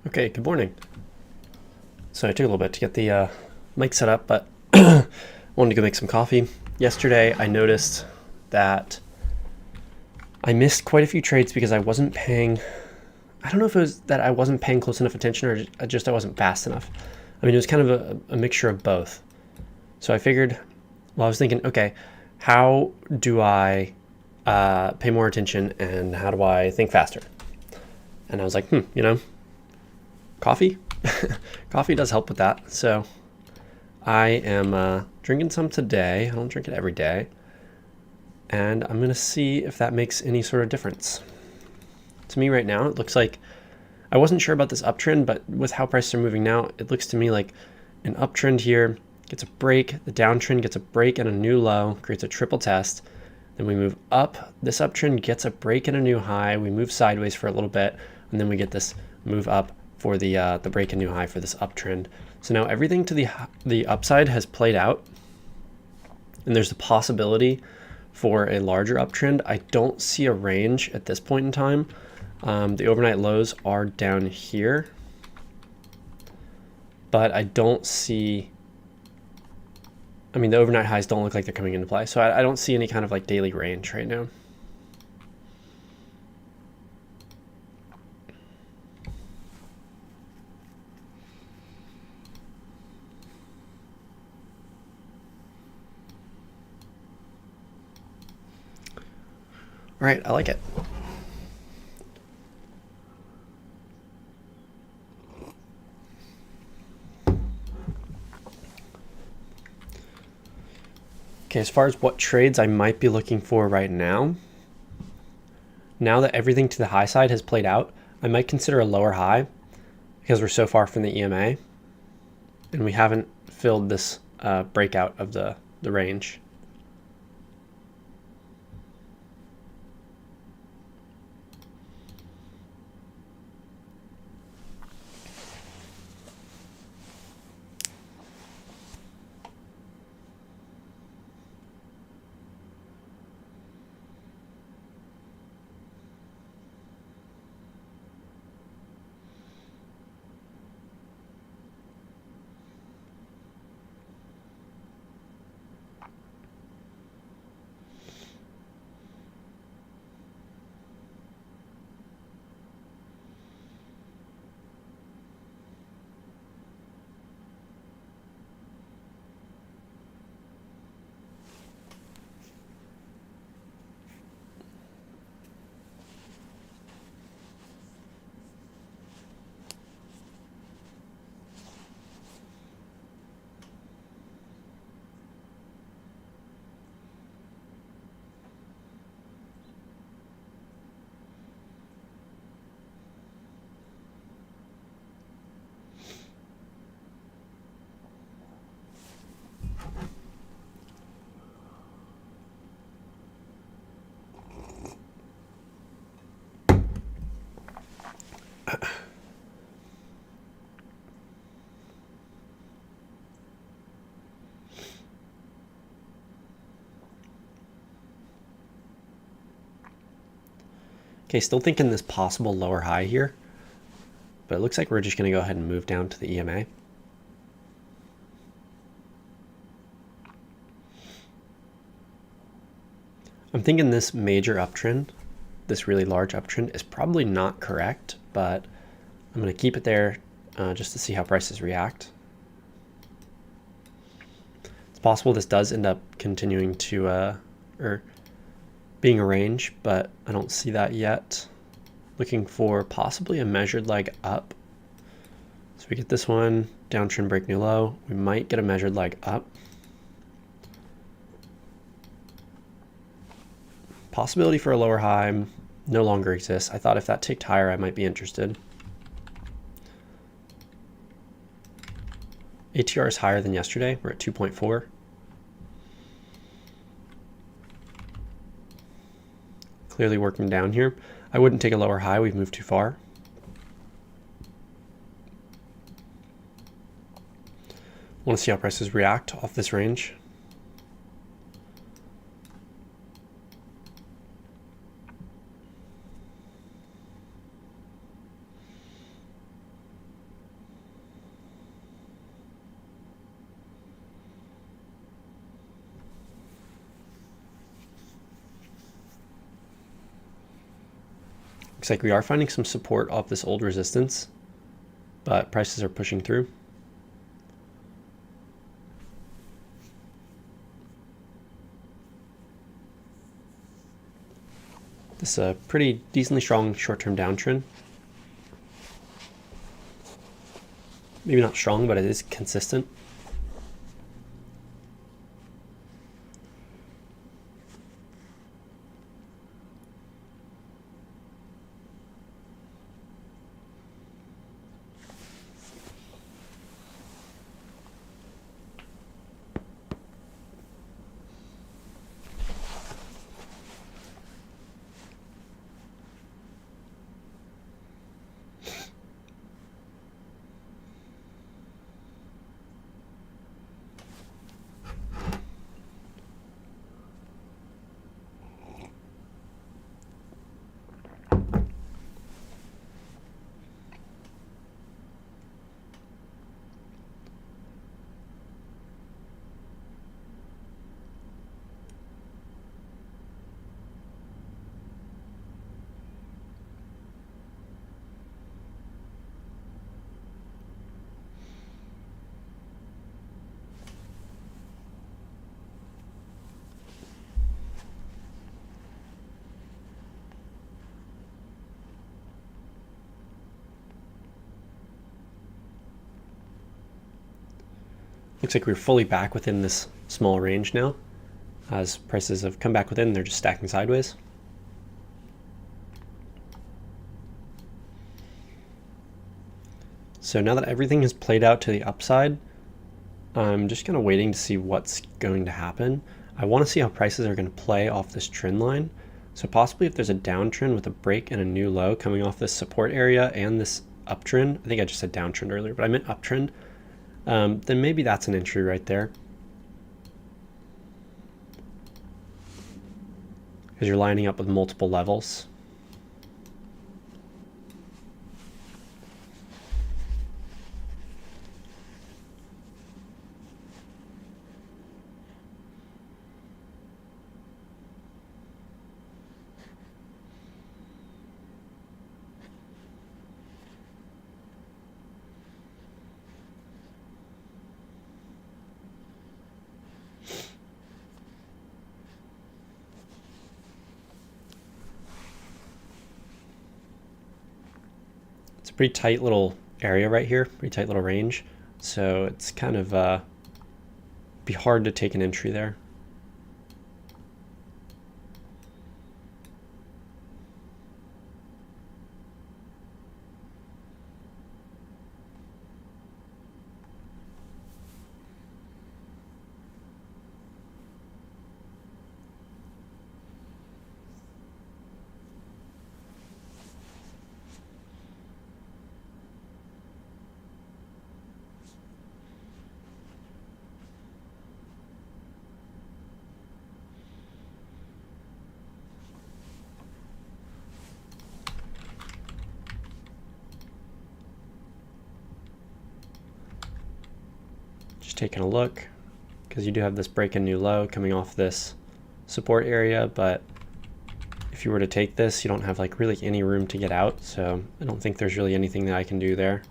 Okay, good morning. So I took a little bit to get the mic set up, but wanted to go make some coffee. Yesterday I noticed that I missed quite a few trades because I wasn't paying, I don't know if it was that I wasn't paying close enough attention or just I wasn't fast enough. I mean, it was kind of a mixture of both. So I figured, well, I was thinking, okay, how do I pay more attention and how do I think faster? And I was like, coffee? Coffee does help with that. So I am drinking some today. I don't drink it every day. And I'm going to see if that makes any sort of difference. To me right now, it looks like, I wasn't sure about this uptrend, but with how prices are moving now, it looks to me like an uptrend here gets a break, the downtrend gets a break and a new low, creates a triple test. Then we move up, this uptrend gets a break and a new high, we move sideways for a little bit, and then we get this move up for the break and new high for this uptrend. So now everything to the upside has played out, and there's a possibility for a larger uptrend. I don't see a range at this point in time. The overnight lows are down here, but I don't see, I mean, the overnight highs don't look like they're coming into play. So I don't see any kind of like daily range right now. All right, I like it. Okay, as far as what trades I might be looking for right now that everything to the high side has played out, I might consider a lower high because we're so far from the EMA and we haven't filled this breakout of the range. Okay, still thinking this possible lower high here, but it looks like we're just going to go ahead and move down to the EMA. I'm thinking this major uptrend, this really large uptrend, is probably not correct, but I'm going to keep it there just to see how prices react. It's possible this does end up continuing to, or being a range, but I don't see that yet. Looking for possibly a measured leg up. So we get this one, downtrend break new low. We might get a measured leg up. Possibility for a lower high no longer exists. I thought if that ticked higher, I might be interested. ATR is higher than yesterday. We're at 2.4. Clearly working down here. I wouldn't take a lower high. We've moved too far. Want to see how prices react off this range. Looks like we are finding some support off this old resistance, but prices are pushing through. This is a pretty decently strong short-term downtrend. Maybe not strong, but it is consistent. Looks like we're fully back within this small range now. As prices have come back within, they're just stacking sideways. So now that everything has played out to the upside, I'm just kind of waiting to see what's going to happen. I want to see how prices are going to play off this trend line. So possibly if there's a downtrend with a break and a new low coming off this support area and this uptrend, I think I just said downtrend earlier, but I meant uptrend, then maybe that's an entry right there. Because you're lining up with multiple levels. It's a pretty tight little area right here, pretty tight little range. So it's kind of be hard to take an entry there. Just taking a look, because you do have this break and new low coming off this support area, but if you were to take this, you don't have like really any room to get out, so I don't think there's really anything that I can do there.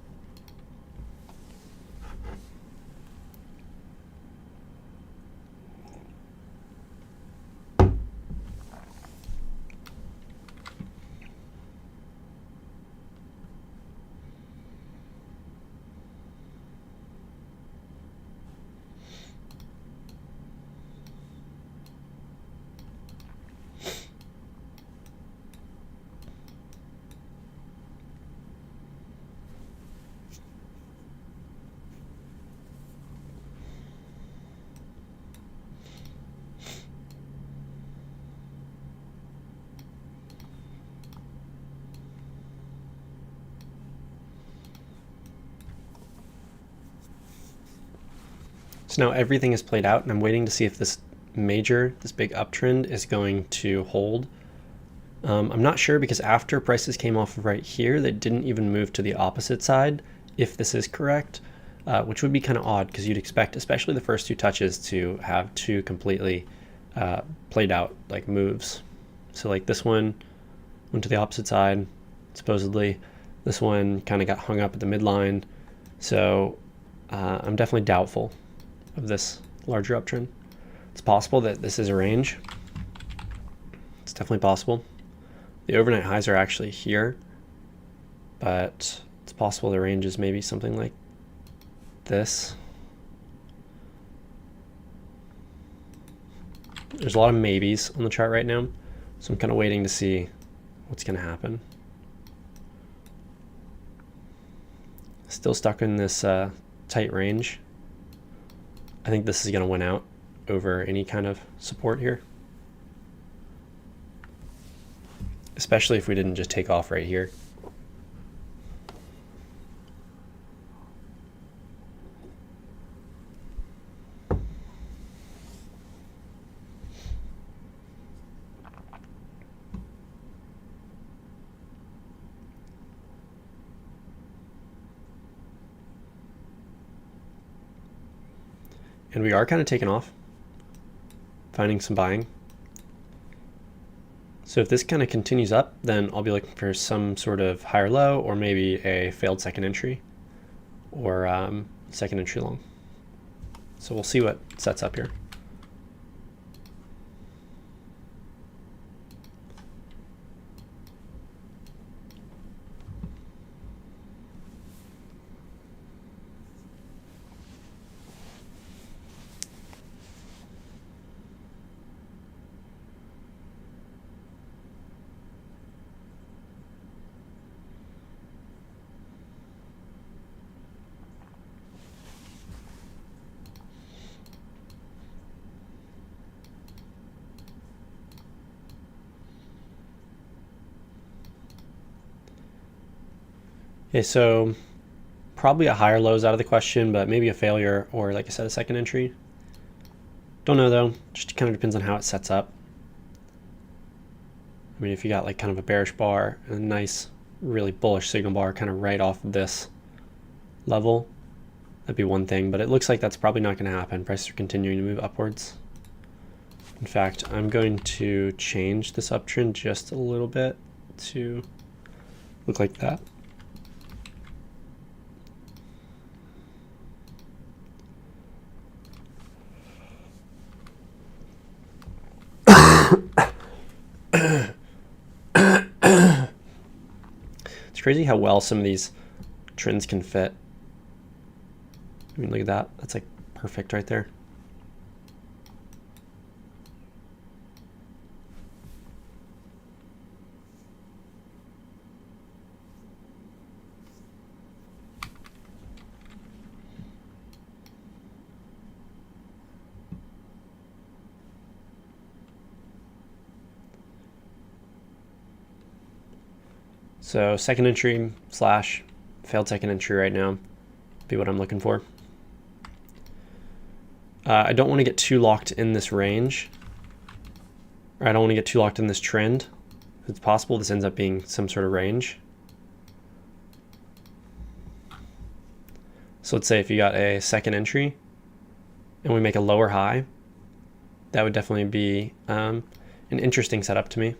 So now everything is played out, and I'm waiting to see if this big uptrend is going to hold. I'm not sure, because after prices came off of right here, they didn't even move to the opposite side, if this is correct, which would be kind of odd, because you'd expect, especially the first two touches, to have two completely played out like moves. So like this one went to the opposite side, supposedly. This one kind of got hung up at the midline. So I'm definitely doubtful of this larger uptrend. It's possible that this is a range. It's definitely possible. The overnight highs are actually here, but it's possible the range is maybe something like this. There's a lot of maybes on the chart right now, so I'm kind of waiting to see what's going to happen. Still stuck in this tight range. I think this is going to win out over any kind of support here, especially if we didn't just take off right here. And we are kind of taking off, finding some buying. So if this kind of continues up, then I'll be looking for some sort of higher low, or maybe a failed second entry, or second entry long. So we'll see what sets up here. Okay, so probably a higher low is out of the question, but maybe a failure, or like I said, a second entry. Don't know though, just kind of depends on how it sets up. I mean, if you got like kind of a bearish bar and a nice, really bullish signal bar kind of right off of this level, that'd be one thing, but it looks like that's probably not going to happen. Prices are continuing to move upwards. In fact, I'm going to change this uptrend just a little bit to look like that. It's crazy how well some of these trends can fit. I mean, look at that. That's like perfect right there. So second entry slash failed second entry right now be what I'm looking for. I don't want to get too locked in this range, or I don't want to get too locked in this trend. It's possible this ends up being some sort of range. So let's say if you got a second entry and we make a lower high, that would definitely be an interesting setup to me.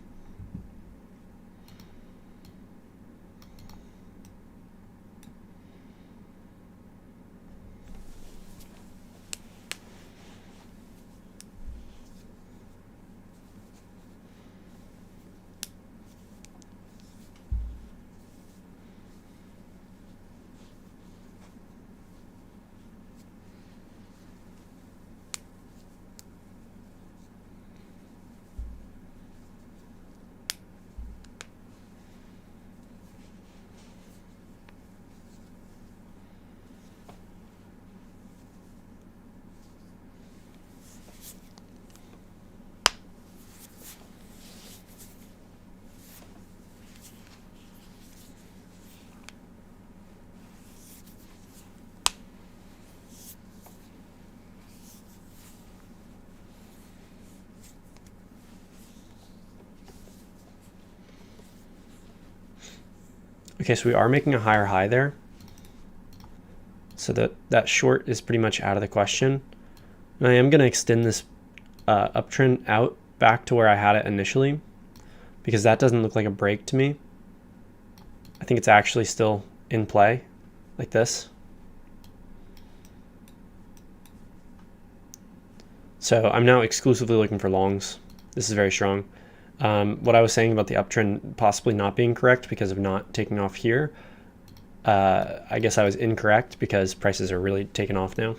Okay, so we are making a higher high there. So that short is pretty much out of the question. And I am going to extend this uptrend out back to where I had it initially, because that doesn't look like a break to me. I think it's actually still in play, like this. So I'm now exclusively looking for longs. This is very strong. What I was saying about the uptrend possibly not being correct because of not taking off here, I guess I was incorrect because prices are really taking off now.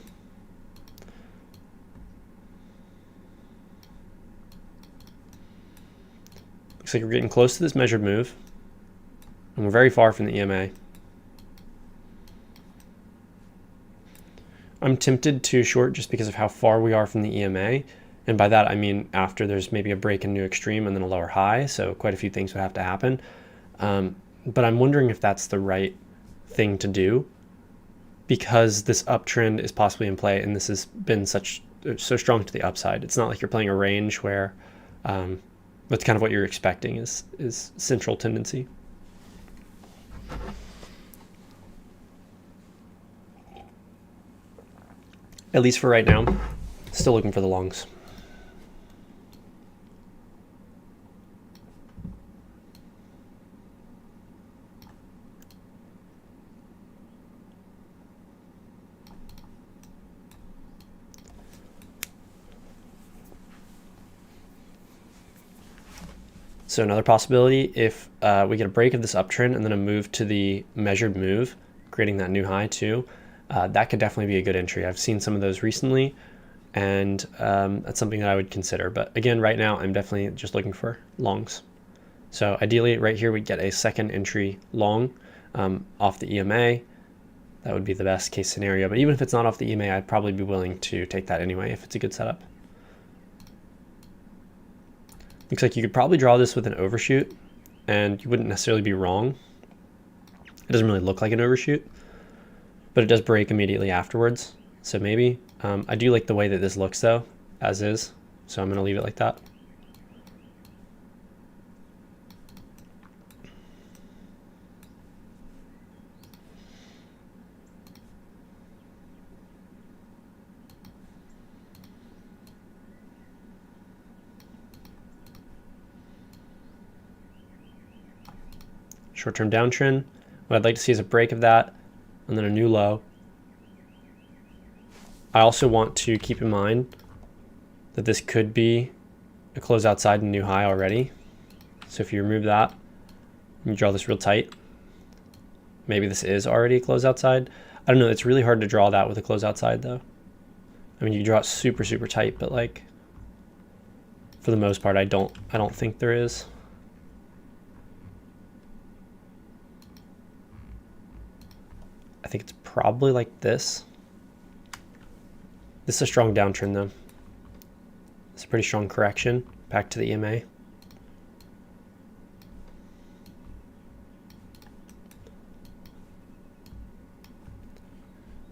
Looks like we're getting close to this measured move, and we're very far from the EMA. I'm tempted to short just because of how far we are from the EMA, and by that I mean after there's maybe a break in new extreme and then a lower high, so quite a few things would have to happen. But I'm wondering if that's the right thing to do, because this uptrend is possibly in play, and this has been so strong to the upside. It's not like you're playing a range where that's kind of what you're expecting is central tendency. At least for right now, still looking for the longs. So another possibility, if we get a break of this uptrend and then a move to the measured move, creating that new high too, that could definitely be a good entry. I've seen some of those recently, and that's something that I would consider. But again, right now, I'm definitely just looking for longs. So ideally, right here, we'd get a second entry long off the EMA. That would be the best case scenario. But even if it's not off the EMA, I'd probably be willing to take that anyway if it's a good setup. Looks like you could probably draw this with an overshoot, and you wouldn't necessarily be wrong. It doesn't really look like an overshoot, but it does break immediately afterwards. So maybe. I do like the way that this looks though, as is. So I'm going to leave it like that. Short-term downtrend. What I'd like to see is a break of that, and then a new low. I also want to keep in mind that this could be a close outside and new high already. So if you remove that, and you draw this real tight, maybe this is already a close outside. I don't know, it's really hard to draw that with a close outside though. I mean, you can draw it super, super tight, but like, for the most part, I don't think there is. I think it's probably like this. This is a strong downtrend though. It's a pretty strong correction back to the EMA.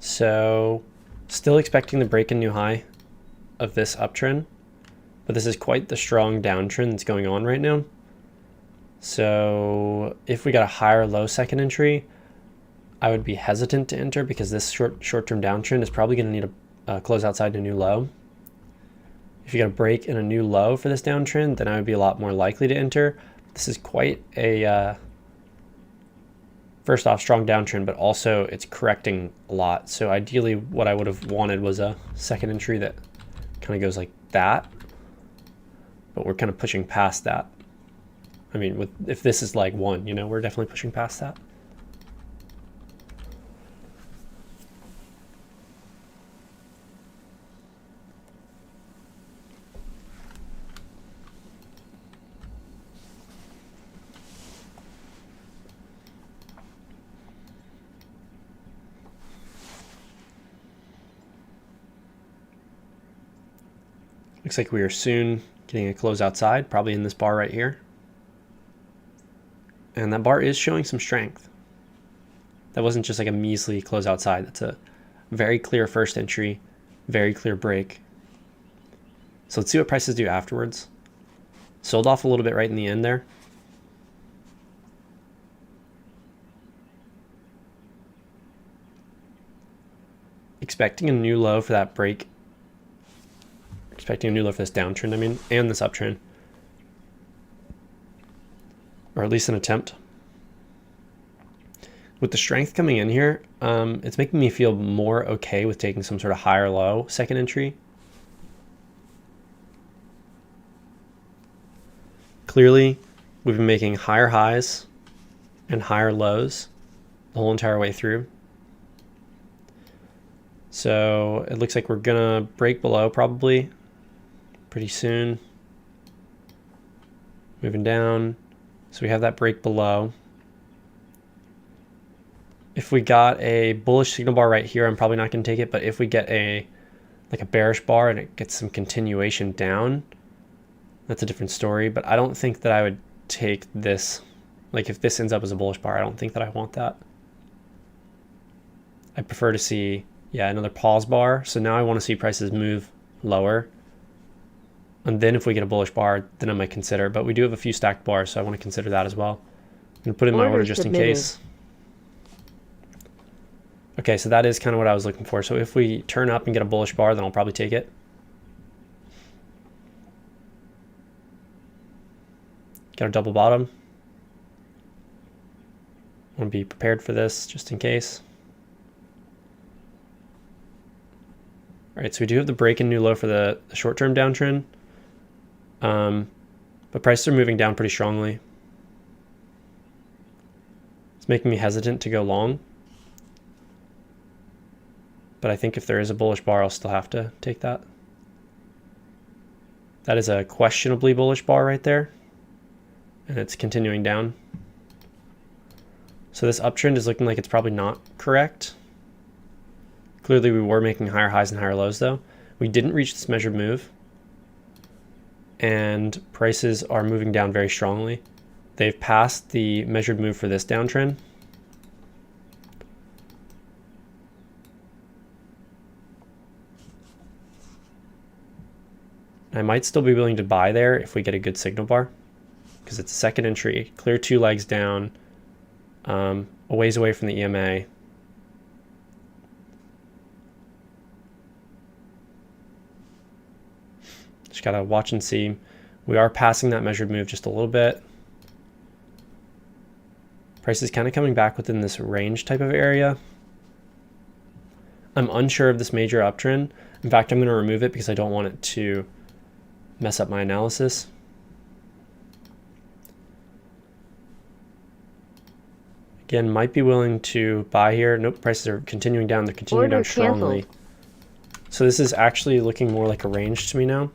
So still expecting the break in new high of this uptrend, but this is quite the strong downtrend that's going on right now. So if we got a higher low second entry, I would be hesitant to enter because this short-term downtrend is probably going to need a close outside a new low. If you got a break in a new low for this downtrend, then I would be a lot more likely to enter. This is quite a first off strong downtrend, but also it's correcting a lot. So ideally what I would have wanted was a second entry that kind of goes like that, but we're kind of pushing past that. I mean, if this is like one, you know, we're definitely pushing past that. Looks like we are soon getting a close outside, probably in this bar right here. And that bar is showing some strength. That wasn't just like a measly close outside. That's a very clear first entry, very clear break. So let's see what prices do afterwards. Sold off a little bit right in the end there. expecting a new low for that break. Expecting a new low for this downtrend, I mean, and this uptrend. Or at least an attempt. With the strength coming in here, it's making me feel more okay with taking some sort of higher low second entry. Clearly, we've been making higher highs and higher lows the whole entire way through. So it looks like we're gonna break below probably pretty soon. Moving down. So we have that break below. If we got a bullish signal bar right here, I'm probably not going to take it. But if we get a bearish bar and it gets some continuation down, that's a different story. But I don't think that I would take this. Like if this ends up as a bullish bar, I don't think that I want that. I prefer to see, yeah, another pause bar. So now I want to see prices move lower. And then if we get a bullish bar, then I might consider. But we do have a few stacked bars, so I want to consider that as well. I'm going to put in my order just in case. Okay, so that is kind of what I was looking for. So if we turn up and get a bullish bar, then I'll probably take it. Got a double bottom. Want to be prepared for this just in case. All right, so we do have the break and new low for the short-term downtrend. But prices are moving down pretty strongly. It's making me hesitant to go long. But I think if there is a bullish bar, I'll still have to take that. That is a questionably bullish bar right there. And it's continuing down. So this uptrend is looking like it's probably not correct. Clearly we were making higher highs and higher lows though. We didn't reach this measured move. And prices are moving down very strongly. They've passed the measured move for this downtrend. I might still be willing to buy there if we get a good signal bar, because it's a second entry, clear 2 legs down, a ways away from the EMA. Just gotta watch and see. We are passing that measured move just a little bit. Price is kind of coming back within this range type of area. I'm unsure of this major uptrend. In fact, I'm going to remove it because I don't want it to mess up my analysis. Again, might be willing to buy here. Nope, prices are continuing down. They're continuing down strongly. So this is actually looking more like a range to me now.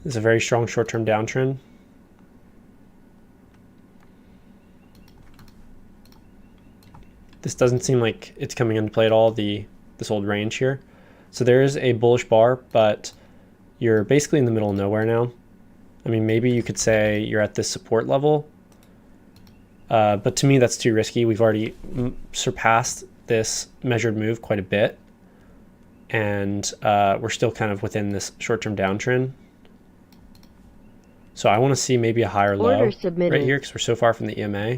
This is a very strong short-term downtrend. This doesn't seem like it's coming into play at all, this old range here. So there is a bullish bar, but you're basically in the middle of nowhere now. I mean, maybe you could say you're at this support level, but to me that's too risky. We've already surpassed this measured move quite a bit, and we're still kind of within this short-term downtrend. So I want to see maybe a higher low right here because we're so far from the EMA.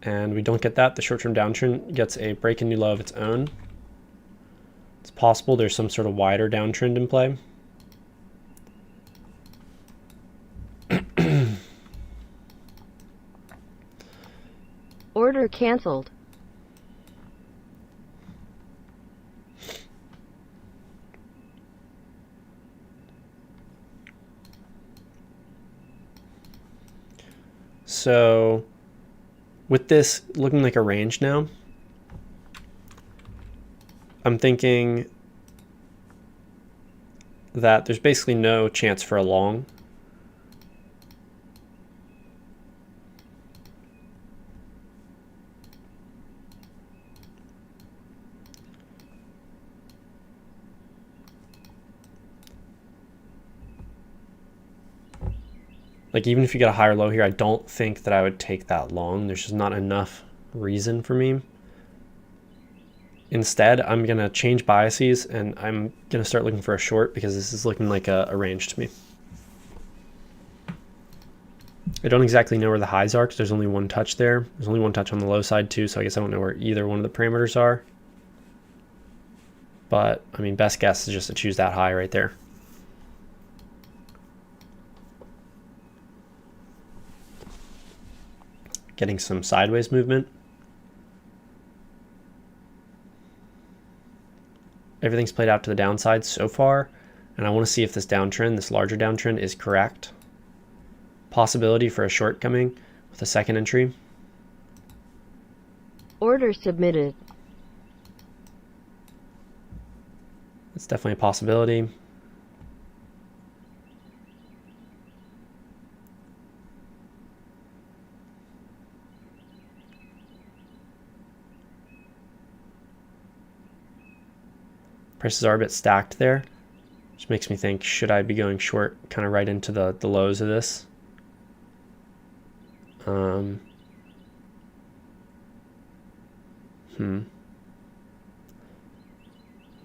And we don't get that. The short-term downtrend gets a break and new low of its own. It's possible there's some sort of wider downtrend in play. Order canceled. So with this looking like a range now, I'm thinking that there's basically no chance for a long. Like even if you get a higher low here, I don't think that I would take that long. There's just not enough reason for me. Instead, I'm going to change biases and I'm going to start looking for a short because this is looking like a range to me. I don't exactly know where the highs are because there's only one touch there. There's only one touch on the low side too, so I guess I don't know where either one of the parameters are. But, I mean, best guess is just to choose that high right there. Getting some sideways movement. Everything's played out to the downside so far, and I want to see if this downtrend, this larger downtrend, is correct. Possibility for a short coming with a second entry. Order submitted. It's definitely a possibility. Prices are a bit stacked there, which makes me think, should I be going short kind of right into the lows of this?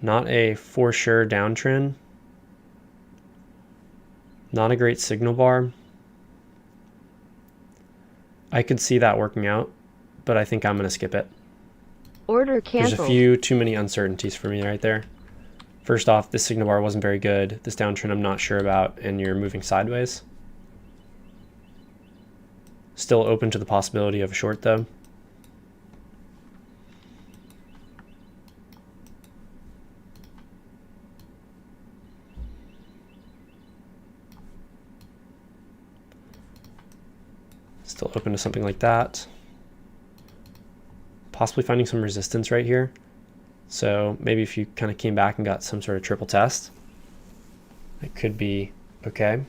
Not a for sure downtrend. Not a great signal bar. I could see that working out, but I think I'm going to skip it. Order canceled. There's a few too many uncertainties for me right there. First off, this signal bar wasn't very good. This downtrend I'm not sure about, and you're moving sideways. Still open to the possibility of a short though. Still open to something like that. Possibly finding some resistance right here. So maybe if you kind of came back and got some sort of triple test, it could be okay.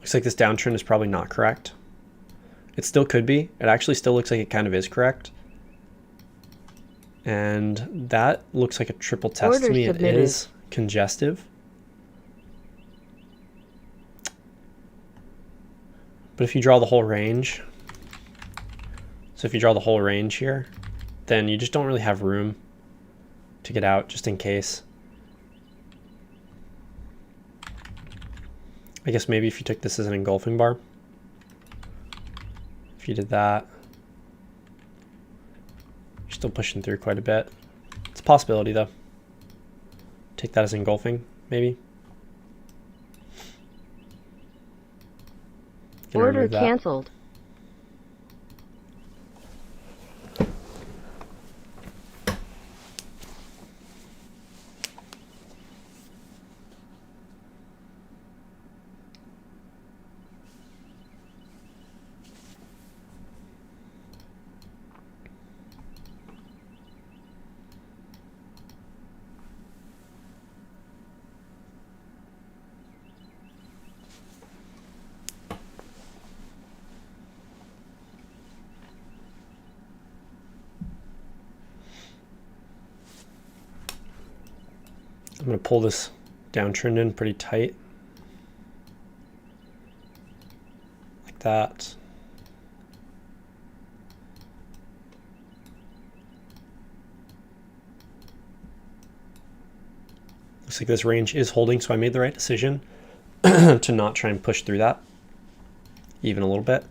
Looks like this downtrend is probably not correct. It still could be. It actually still looks like it kind of is correct. And that looks like a triple test to me. It is congestive. But if you draw the whole range, so if you draw the whole range here, then you just don't really have room to get out just in case. I guess maybe if you took this as an engulfing bar, if you did that, you're still pushing through quite a bit. It's a possibility though. Take that as engulfing, maybe. Order canceled. I'm going to pull this downtrend in pretty tight. Like that. Looks like this range is holding, so I made the right decision to not try and push through that even a little bit.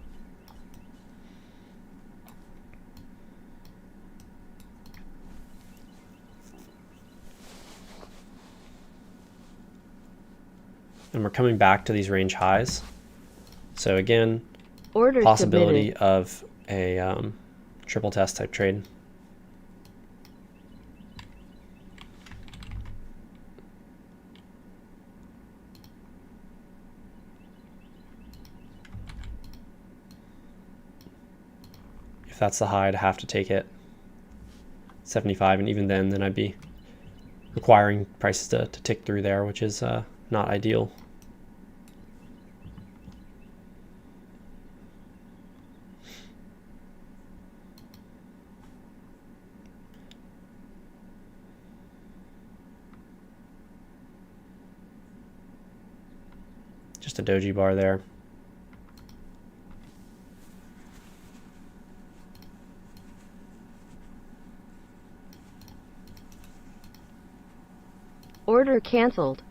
And we're coming back to these range highs. So again, Order possibility submitted. of a triple test type trade. If that's the high, I'd have to take it 75, and even then I'd be requiring prices to tick through there, which is not ideal. Just a doji bar there. Order canceled.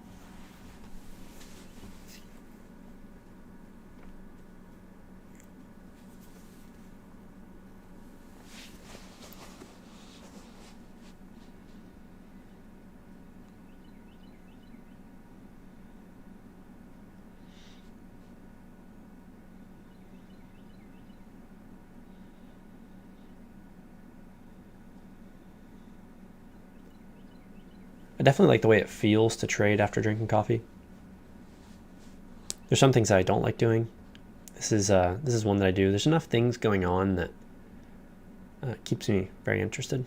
I definitely like the way it feels to trade after drinking coffee. There's some things that I don't like doing. This is one that I do. There's enough things going on that keeps me very interested.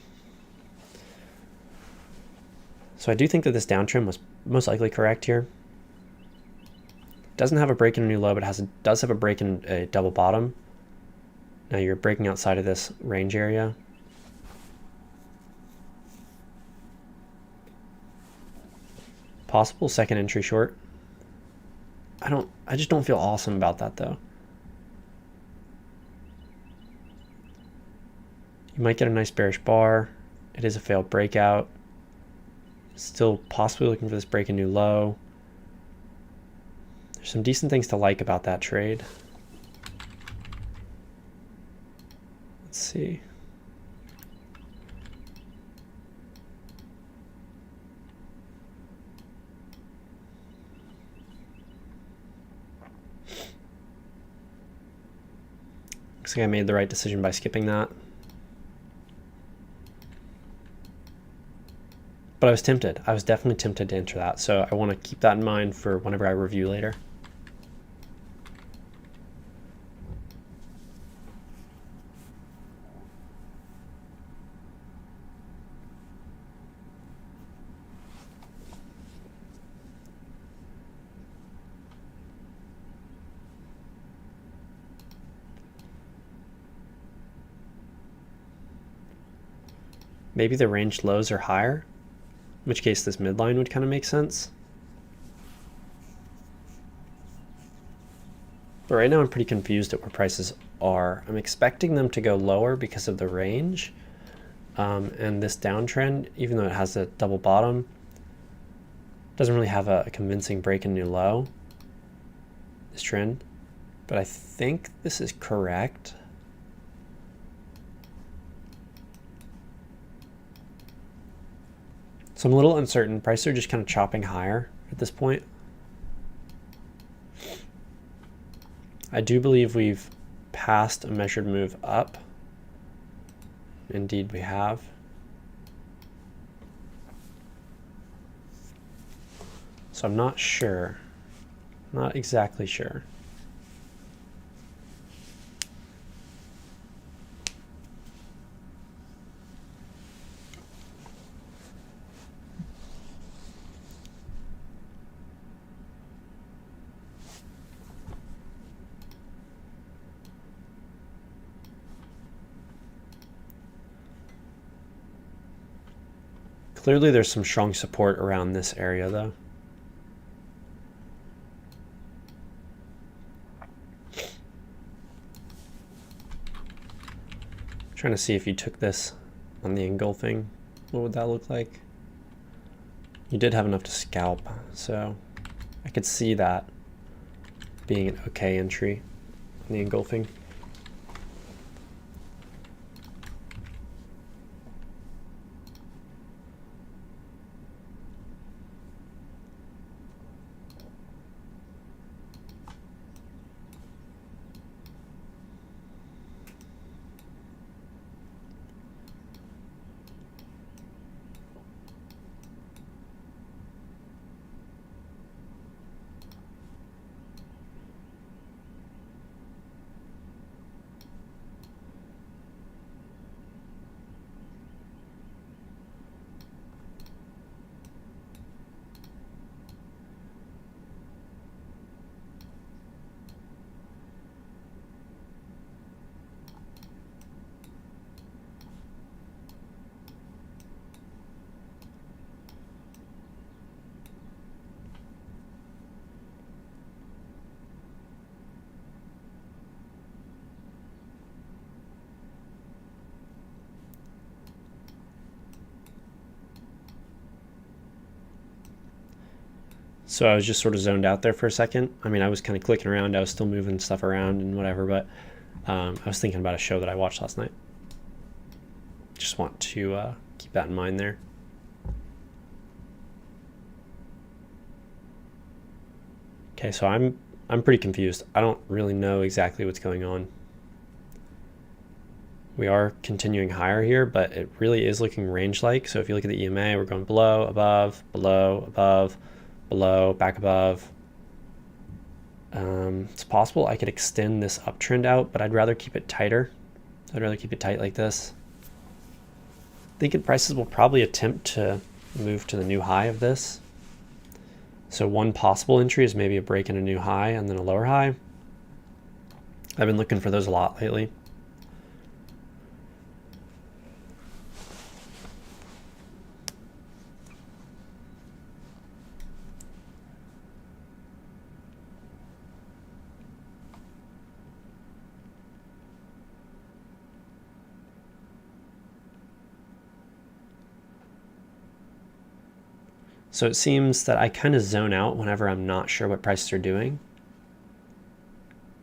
So I do think that this downtrend was most likely correct here. It doesn't have a break in a new low, but does have a break in a double bottom. Now you're breaking outside of this range area. Possible second entry short. I just don't feel awesome about that though. You might get a nice bearish bar. It is a failed breakout. Still possibly looking for this break in new low. There's some decent things to like about that trade. Let's see. Looks like I made the right decision by skipping that. But I was tempted. I was definitely tempted to enter that. So I want to keep that in mind for whenever I review later. Maybe the range lows are higher, in which case this midline would kind of make sense. But right now I'm pretty confused at where prices are. I'm expecting them to go lower because of the range. And this downtrend, even though it has a double bottom, doesn't really have a convincing break in new low, this trend. But I think this is correct. So I'm a little uncertain. Prices are just kind of chopping higher at this point. I do believe we've passed a measured move up. Indeed we have. So I'm not sure. Not exactly sure. Clearly there's some strong support around this area though. Trying to see if you took this on the engulfing, what would that look like? You did have enough to scalp, so I could see that being an okay entry on the engulfing. So I was just sort of zoned out there for a second. I mean, I was kind of clicking around. I was still moving stuff around and whatever, but I was thinking about a show that I watched last night. Just want to keep that in mind there. Okay, so I'm pretty confused. I don't really know exactly what's going on. We are continuing higher here, but it really is looking range-like. So if you look at the EMA, we're going below, above, below, above, below, back above. It's possible I could extend this uptrend out, but I'd rather keep it tighter. I'd rather keep it tight like this. Thinking prices will probably attempt to move to the new high of this. So one possible entry is maybe a break in a new high and then a lower high. I've been looking for those a lot lately. So it seems that I kind of zone out whenever I'm not sure what prices are doing.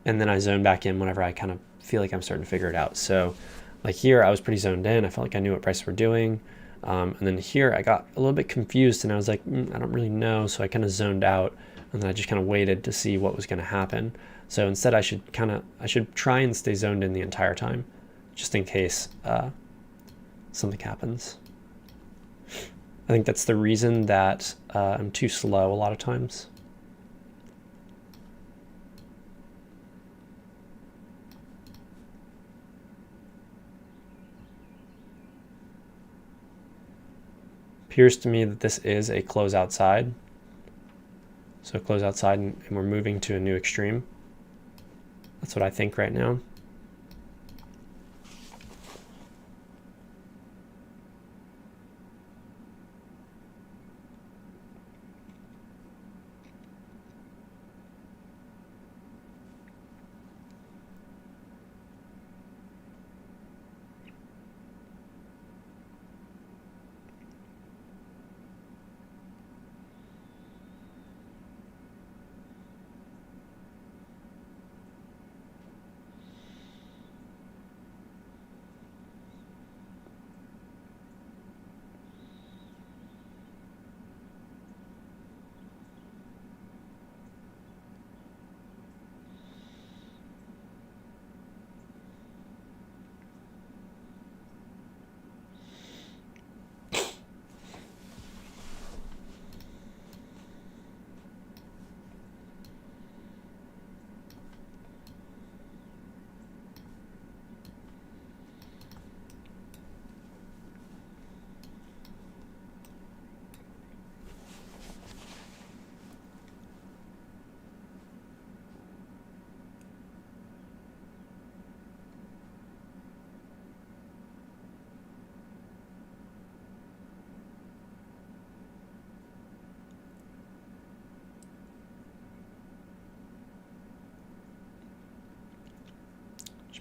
And then I zone back in whenever I kind of feel like I'm starting to figure it out. So like here, I was pretty zoned in. I felt like I knew what prices were doing. And then here I got a little bit confused and I was like, I don't really know. So I kind of zoned out and then I just kind of waited to see what was going to happen. So instead I should try and stay zoned in the entire time, just in case something happens. I think that's the reason that I'm too slow a lot of times. Appears to me that this is a close outside. So close outside and we're moving to a new extreme. That's what I think right now.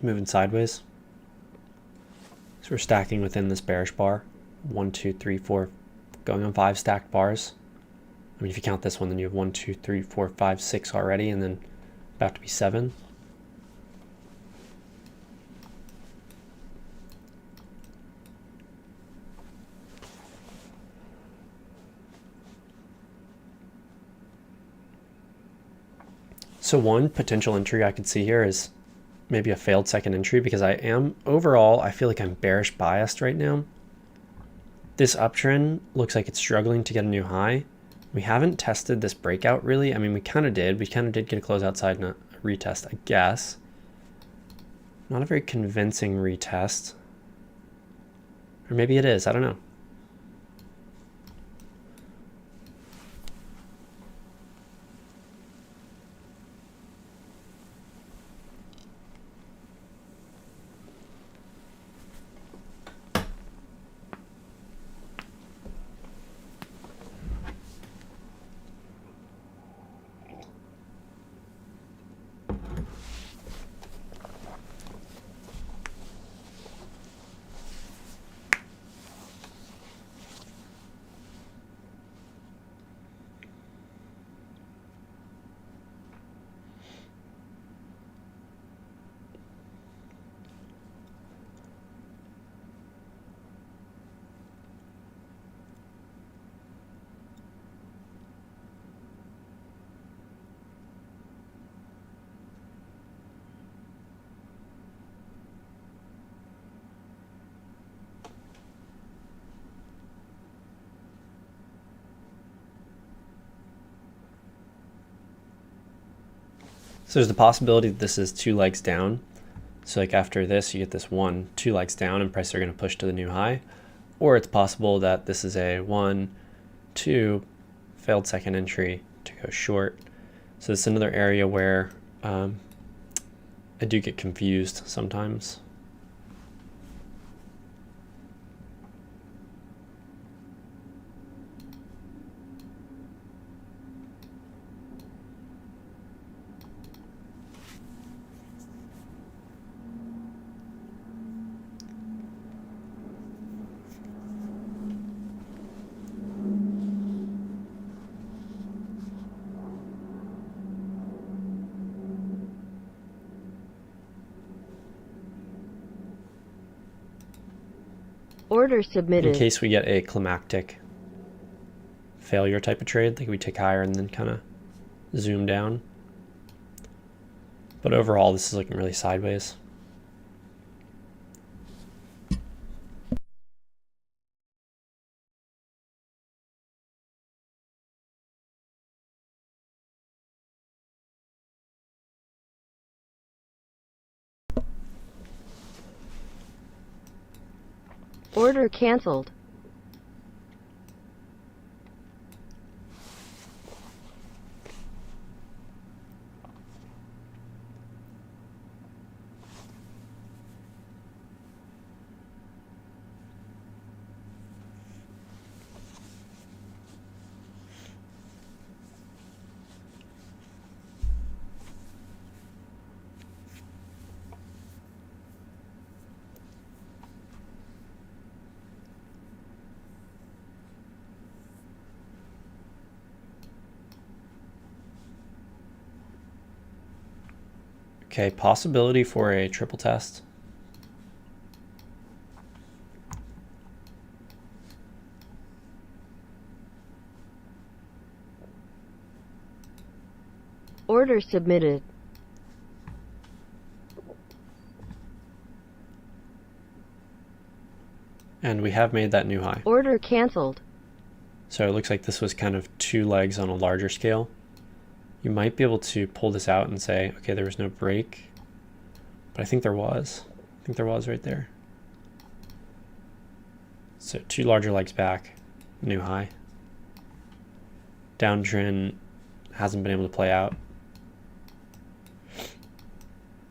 Moving sideways. So we're stacking within this bearish bar. 1, 2, 3, 4, going on 5 stacked bars. I mean, if you count this one, then you have 1, 2, 3, 4, 5, 6 already, and then about to be 7. So one potential entry I could see here is maybe a failed second entry because I am overall, I feel like I'm bearish biased right now. This uptrend looks like it's struggling to get a new high. We haven't tested this breakout really. I mean, we kind of did. We kind of did get a close outside and a retest, I guess. Not a very convincing retest. Or maybe it is, I don't know. So there's the possibility that this is 2 legs down. So like after this, you get this 2 legs down and prices are going to push to the new high. Or it's possible that this is a 1, 2, failed second entry to go short. So this is another area where I do get confused sometimes. Order submitted. In case we get a climactic failure type of trade, like we tick higher and then kind of zoom down. But overall, this is looking really sideways. Order canceled. Okay, possibility for a triple test. Order submitted. And we have made that new high. Order canceled. So it looks like this was kind of 2 legs on a larger scale. You might be able to pull this out and say, okay, there was no break, but I think there was. I think there was right there. So 2 larger legs back, new high. Downtrend hasn't been able to play out.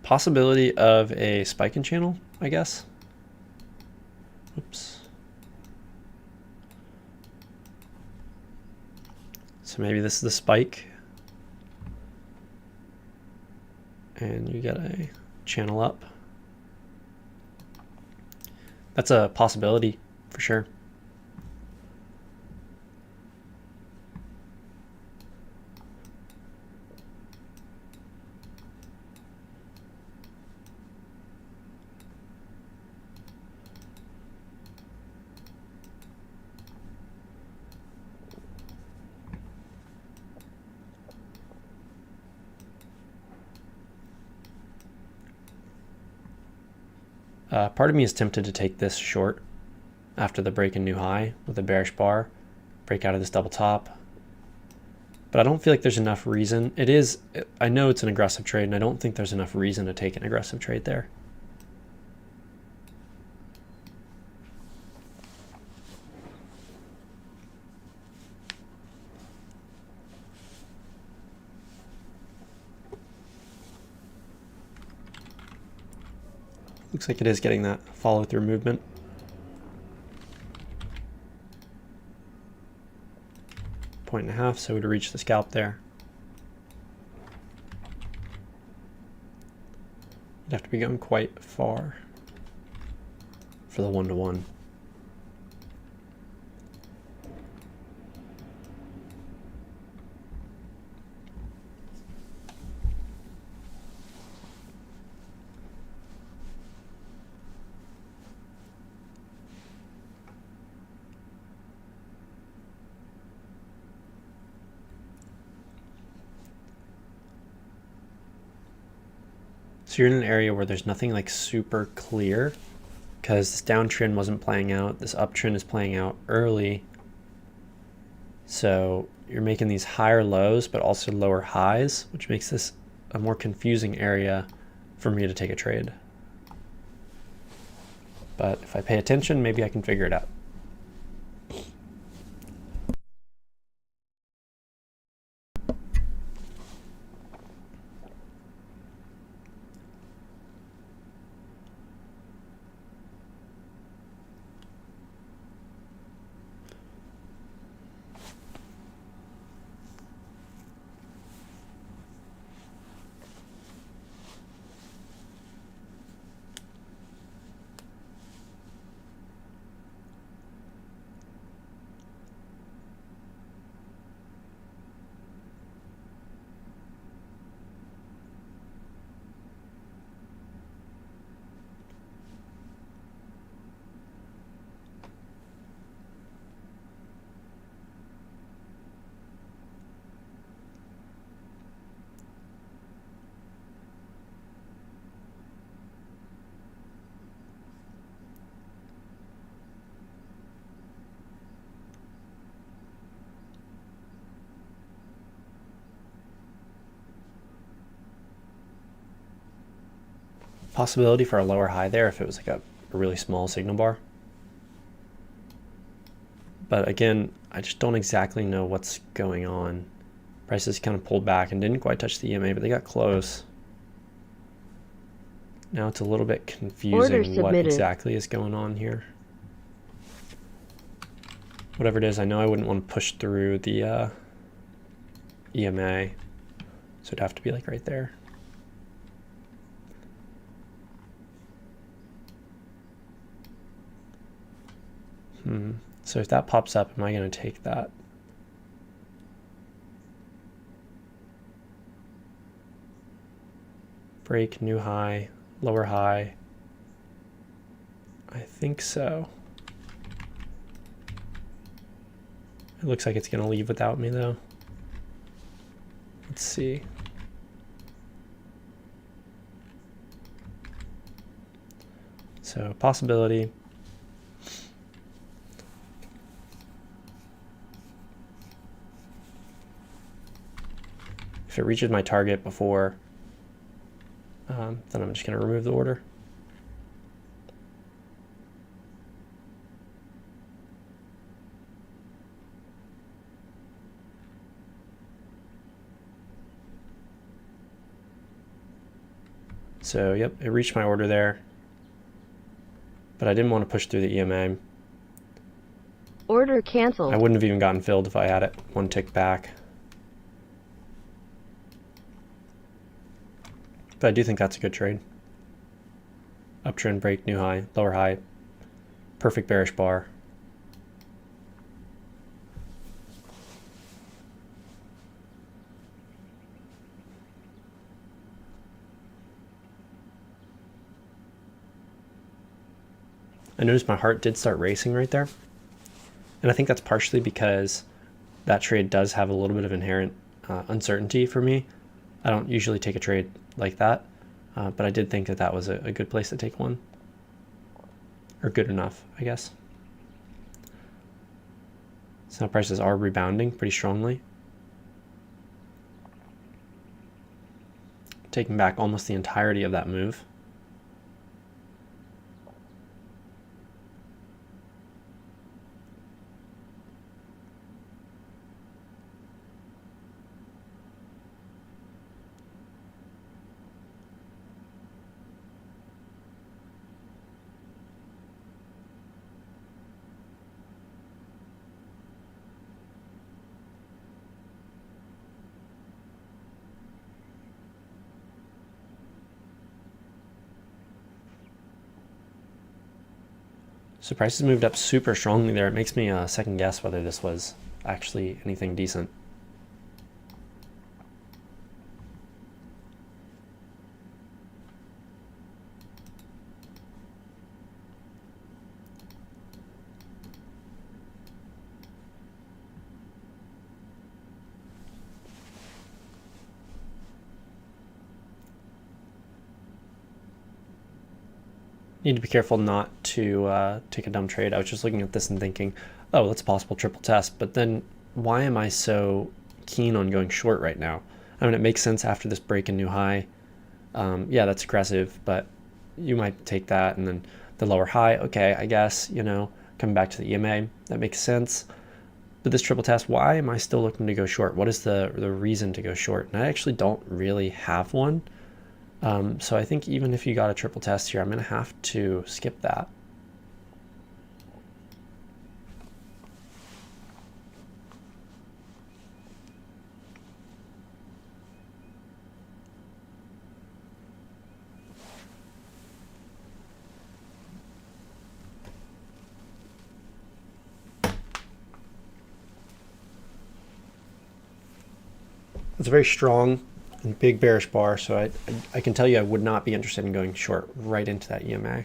Possibility of a spike in channel, I guess. Oops. So maybe this is the spike. And you get a channel up. That's a possibility for sure. Part of me is tempted to take this short after the break in new high with a bearish bar, break out of this double top. But I don't feel like there's enough reason. I know it's an aggressive trade, and I don't think there's enough reason to take an aggressive trade there. Looks like it is getting that follow-through movement. Point and a half, so we'd reach the scalp there. You'd have to be going quite far for the 1-to-1. So you're in an area where there's nothing like super clear because this downtrend wasn't playing out. This uptrend is playing out early. So you're making these higher lows, but also lower highs, which makes this a more confusing area for me to take a trade. But if I pay attention, maybe I can figure it out. Possibility for a lower high there if it was like a really small signal bar. But again, I just don't exactly know what's going on. Prices kind of pulled back and didn't quite touch the EMA, but they got close. Now it's a little bit confusing what exactly is going on here. Whatever it is, I know I wouldn't want to push through the EMA, so it'd have to be like right there. So if that pops up, am I going to take that? Break, new high, lower high. I think so. It looks like it's going to leave without me though. Let's see. So possibility. If it reaches my target before, then I'm just going to remove the order. So yep, it reached my order there, but I didn't want to push through the EMA. Order canceled. I wouldn't have even gotten filled if I had it one tick back. But I do think that's a good trade. Uptrend, break, new high, lower high, perfect bearish bar. I noticed my heart did start racing right there. And I think that's partially because that trade does have a little bit of inherent uncertainty for me. I don't usually take a trade like that, but I did think that that was a good place to take one. Or good enough, I guess. So now prices are rebounding pretty strongly. Taking back almost the entirety of that move. So prices moved up super strongly there. It makes me second guess whether this was actually anything decent. Need to be careful not to take a dumb trade. I was just looking at this and thinking, oh, that's a possible triple test, but then why am I so keen on going short right now? I mean, it makes sense after this break and new high. Yeah, that's aggressive, but you might take that and then the lower high. Okay, I guess, coming back to the EMA, that makes sense. But this triple test, why am I still looking to go short? What is the reason to go short? And I actually don't really have one. So I think even if you got a triple test here, I'm going to have to skip that. It's a very strong and big bearish bar, so I can tell you I would not be interested in going short right into that EMA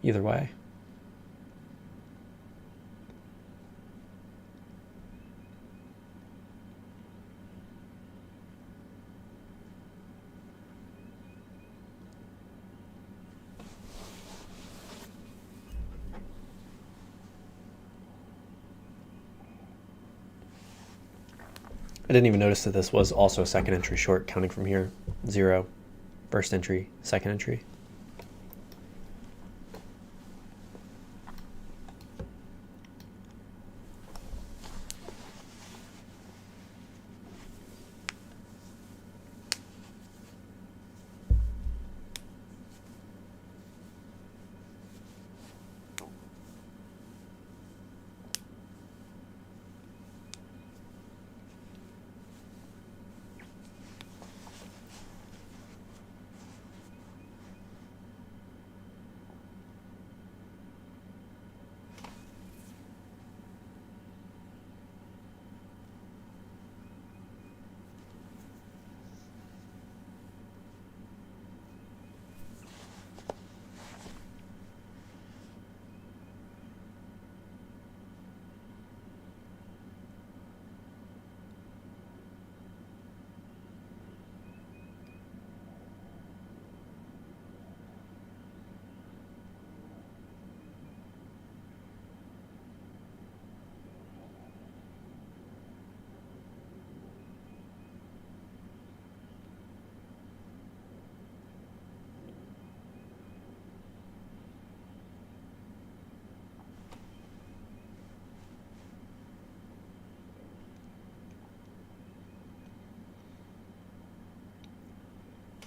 either way. I didn't even notice that this was also a second entry short, counting from here. 0, first entry, second entry.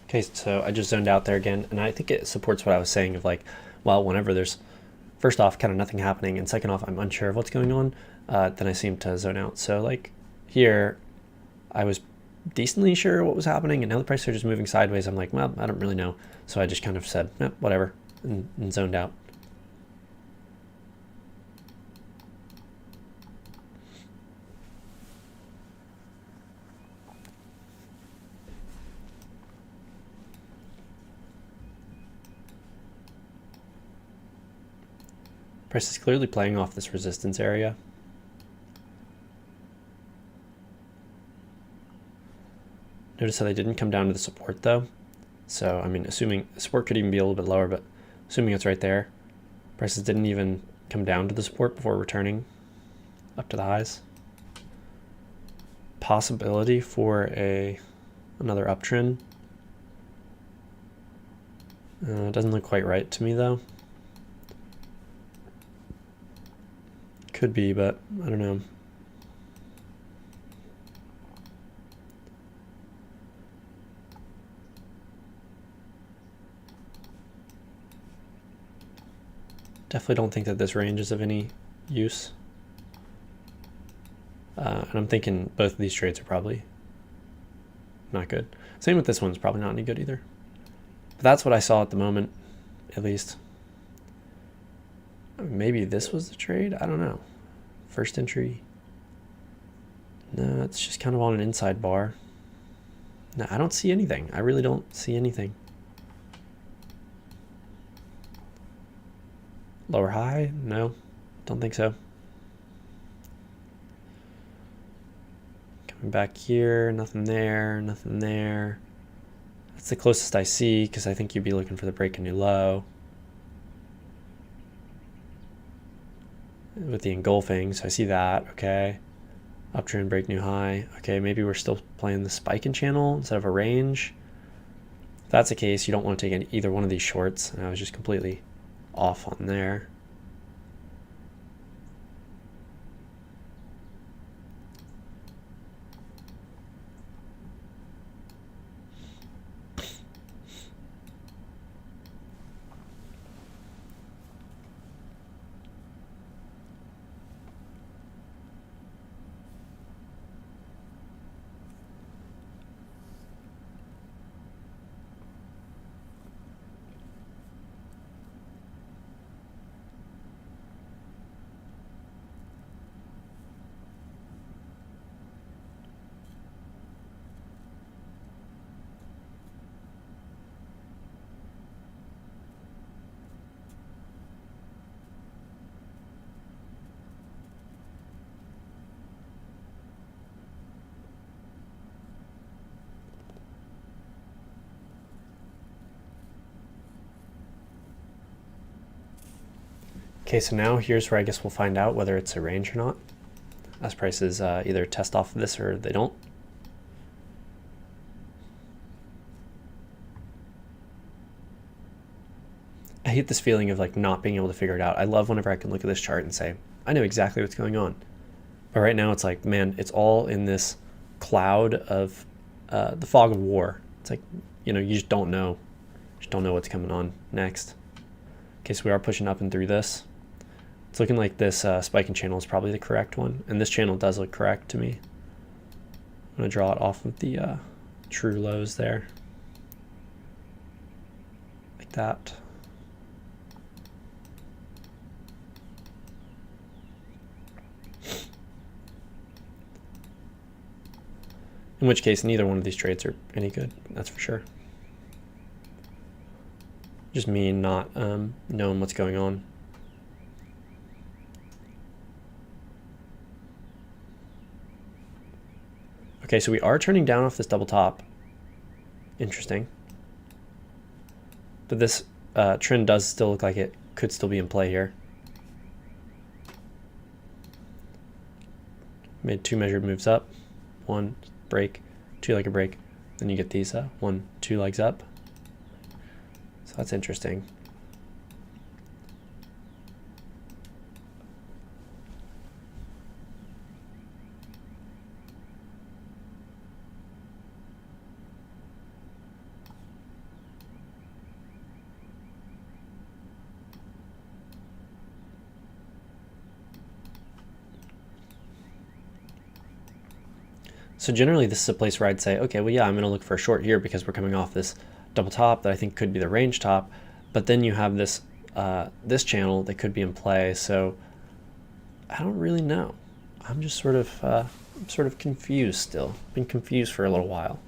Okay, so I just zoned out there again, and I think it supports what I was saying of like, well, whenever there's, first off, kind of nothing happening, and second off, I'm unsure of what's going on, then I seem to zone out. So like here, I was decently sure what was happening, and now the prices are just moving sideways. I'm like, well, I don't really know. So I just kind of said, whatever, and zoned out. Price is clearly playing off this resistance area. Notice how they didn't come down to the support though. So, I mean, assuming the support could even be a little bit lower, but assuming it's right there, prices didn't even come down to the support before returning up to the highs. Possibility for another uptrend. Doesn't look quite right to me though. Could be, but I don't know. Definitely don't think that this range is of any use. And I'm thinking both of these trades are probably not good. Same with this one's probably not any good either. But that's what I saw at the moment, at least. Maybe this was the trade? I don't know. First entry. No, it's just kind of on an inside bar. No, I don't see anything. I really don't see anything. Lower high? No, don't think so. Coming back here, nothing there, nothing there. That's the closest I see because I think you'd be looking for the break a new low. With the engulfing, so I see that, okay. Uptrend, break new high. Okay, maybe we're still playing the spiking channel instead of a range. If that's the case, you don't want to take either one of these shorts. And I was just completely off on there. Okay, so now here's where I guess we'll find out whether it's a range or not, as prices either test off of this or they don't. I hate this feeling of like not being able to figure it out. I love whenever I can look at this chart and say, I know exactly what's going on. But right now it's like, man, it's all in this cloud of the fog of war. It's like, you know, you just don't know. You just don't know what's coming on next. Okay, so we are pushing up and through this. It's looking like this spiking channel is probably the correct one. And this channel does look correct to me. I'm going to draw it off of the true lows there. Like that. In which case, neither one of these trades are any good, that's for sure. Just me not knowing what's going on. Okay, so we are turning down off this double top. Interesting. But this trend does still look like it could still be in play here. Made two measured moves up. One break, two leg break. Then you get these 1, 2 legs up. So that's interesting. So generally this is a place where I'd say, okay, well, yeah, I'm going to look for a short here because we're coming off this double top that I think could be the range top. But then you have this this channel that could be in play. So I don't really know. I'm just sort of confused still. Been confused for a little while.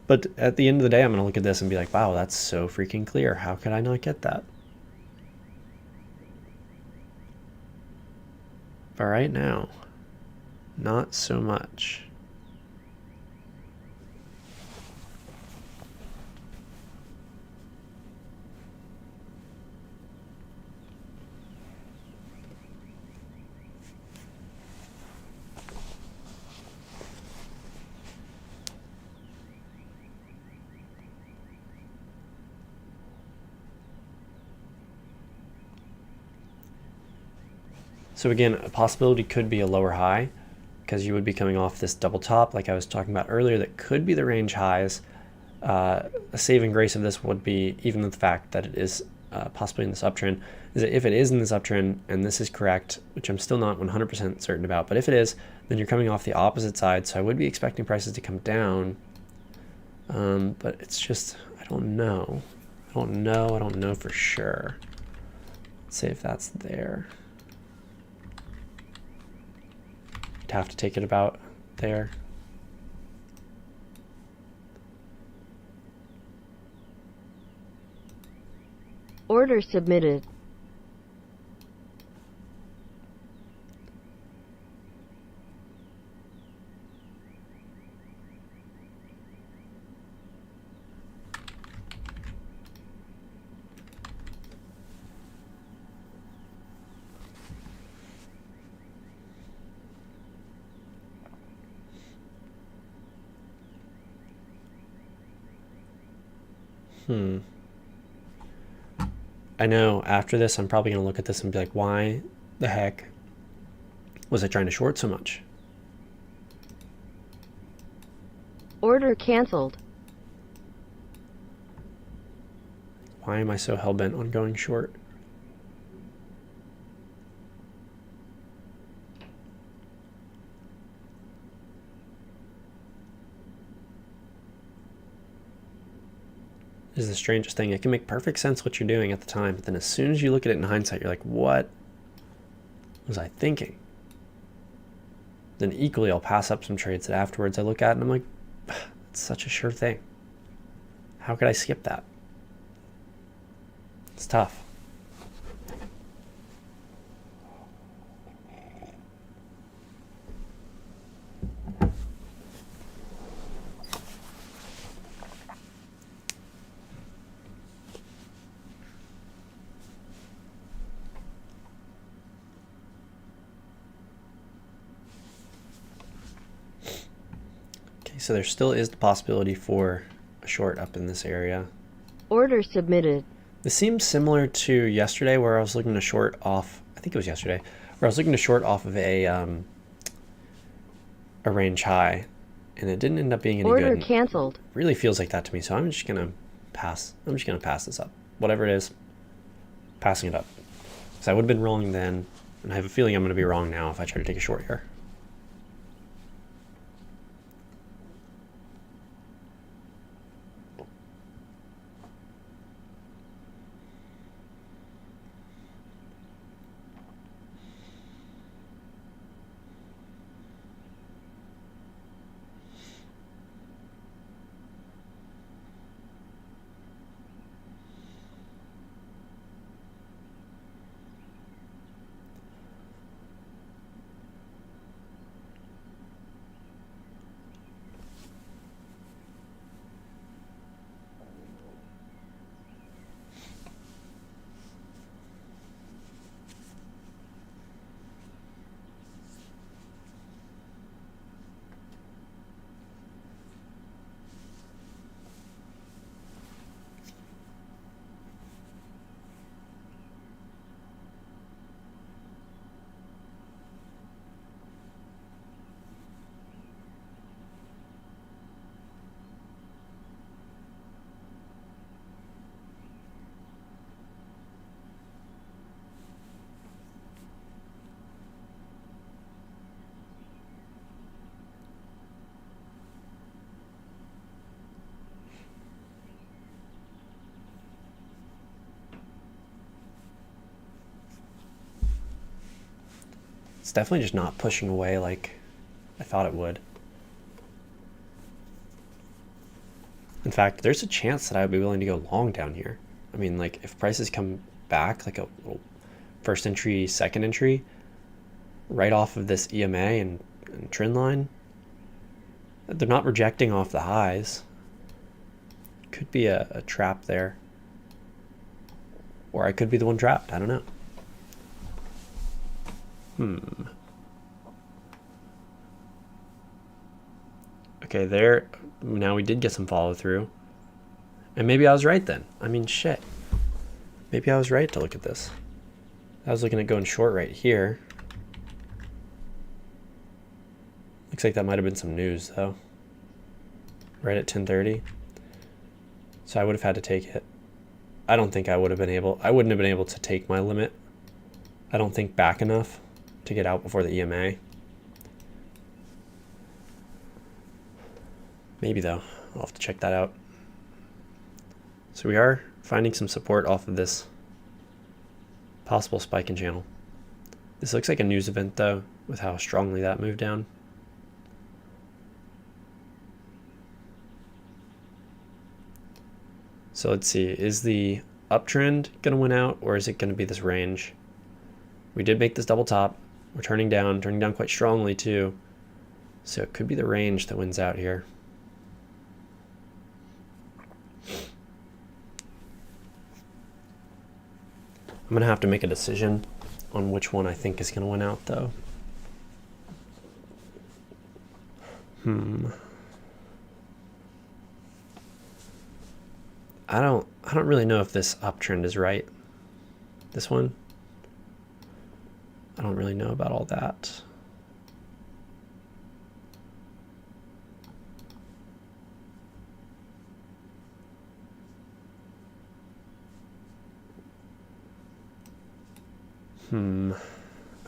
But at the end of the day, I'm going to look at this and be like, wow, that's so freaking clear. How could I not get that? But right now, not so much. So again, a possibility could be a lower high because you would be coming off this double top like I was talking about earlier that could be the range highs. A saving grace of this would be, even the fact that it is possibly in this uptrend, is that if it is in this uptrend and this is correct, which I'm still not 100% certain about, but if it is, then you're coming off the opposite side. So I would be expecting prices to come down. But it's just, I don't know. I don't know for sure. Let's see if that's there. You'd have to take it about there. Order submitted. I know after this, I'm probably going to look at this and be like, why the heck was I trying to short so much? Order canceled. Why am I so hell-bent on going short? This is the strangest thing. It can make perfect sense what you're doing at the time, but then as soon as you look at it in hindsight, you're like, what was I thinking? Then equally, I'll pass up some trades that afterwards I look at and I'm like, it's such a sure thing. How could I skip that? It's tough. Okay, so there still is the possibility for a short up in this area. Order submitted. This seems similar to yesterday where I was looking to short off, I think it was yesterday, where I was looking to short off of a range high, and it didn't end up being any good. Order canceled. It really feels like that to me, so I'm just gonna pass. I'm just gonna pass this up. Whatever it is, passing it up. Because I would have been wrong then, and I have a feeling I'm gonna be wrong now if I try to take a short here. It's definitely just not pushing away like I thought it would. In fact, there's a chance that I would be willing to go long down here. I mean, like, if prices come back, like a little first entry, second entry, right off of this EMA and trend line, they're not rejecting off the highs. Could be a trap there. Or I could be the one trapped. I don't know. Okay, there. Now we did get some follow through. And maybe I was right then. I mean, shit. Maybe I was right to look at this. I was looking at going short right here. Looks like that might have been some news though. Right at 10:30. So I would have had to take it. I don't think I would have been able, I wouldn't have been able to take my limit. I don't think back enough to get out before the EMA. Maybe though, I'll have to check that out. So we are finding some support off of this possible spike in channel. This looks like a news event though, with how strongly that moved down. So let's see, is the uptrend gonna win out, or is it gonna be this range? We did make this double top. We're turning down quite strongly too. So it could be the range that wins out here. I'm gonna have to make a decision on which one I think is gonna win out though. I don't really know if this uptrend is right. This one, I don't really know about all that.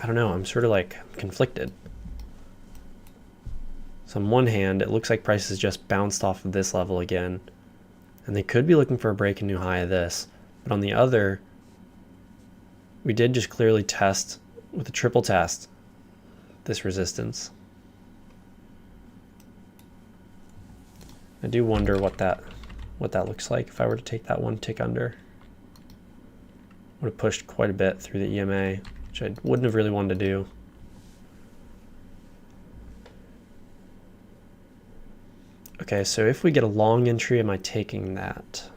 I don't know. I'm sort of like conflicted. So on one hand, it looks like prices just bounced off of this level again, and they could be looking for a break and new high of this. But on the other, we did just clearly test with a triple test this resistance. I do wonder what that looks like if I were to take that one tick under. Would have pushed quite a bit through the EMA, which I wouldn't have really wanted to do. Okay, so if we get a long entry, am I taking that?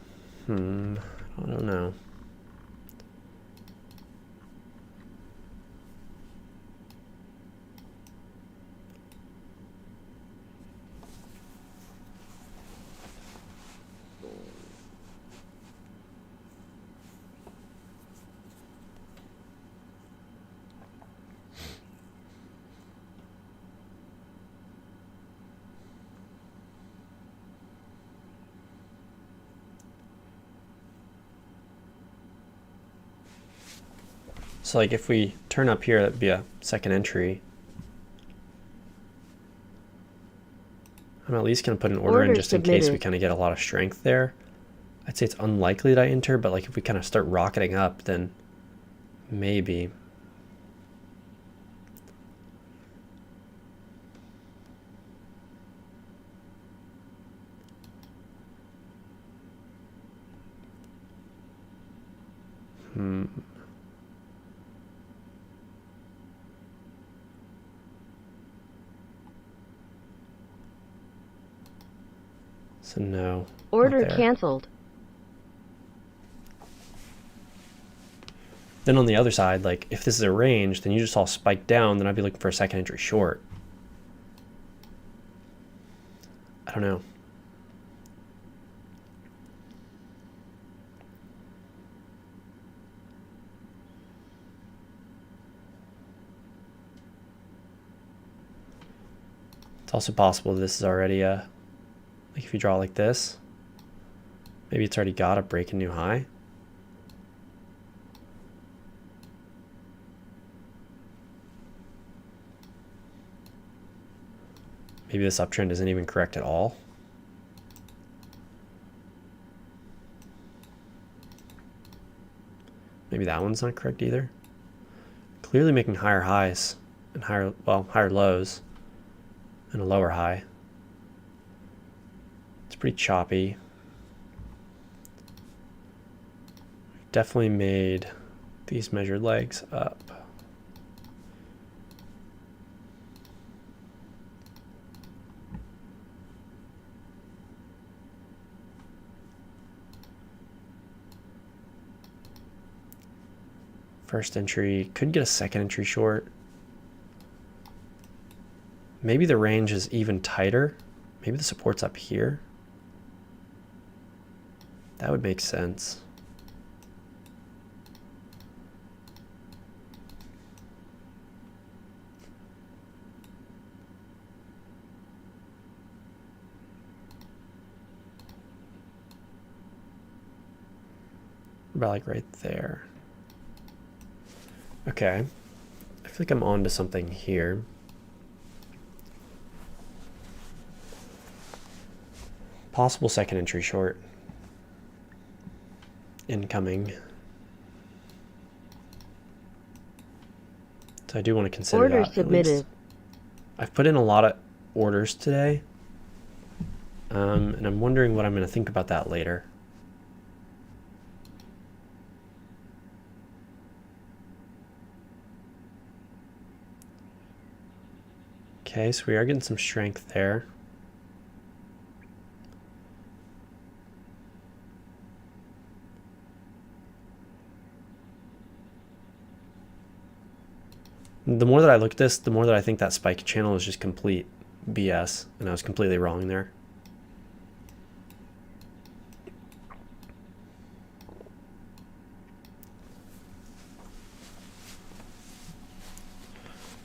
I don't know. So like if we turn up here, that'd be a second entry. I'm at least going to put an order in just in case we kind of get a lot of strength there. I'd say it's unlikely that I enter, but like if we kind of start rocketing up, then maybe. So no. Order canceled. Then on the other side, like if this is a range, then you just all spike down, then I'd be looking for a second entry short. I don't know. It's also possible this is already a, like if you draw like this, maybe it's already got a break a new high. Maybe this uptrend isn't even correct at all. Maybe that one's not correct either. Clearly making higher highs and higher lows and a lower high. It's pretty choppy. Definitely made these measured legs up. First entry, could get a second entry short. Maybe the range is even tighter. Maybe the support's up here. That would make sense. About like right there. Okay, I feel like I'm onto something here. Possible second entry short. Incoming. So I do want to consider Order that. submitted. I've put in a lot of orders today. And I'm wondering what I'm going to think about that later. Okay, so we are getting some strength there. The more that I look at this, the more that I think that spike channel is just complete BS, and I was completely wrong there.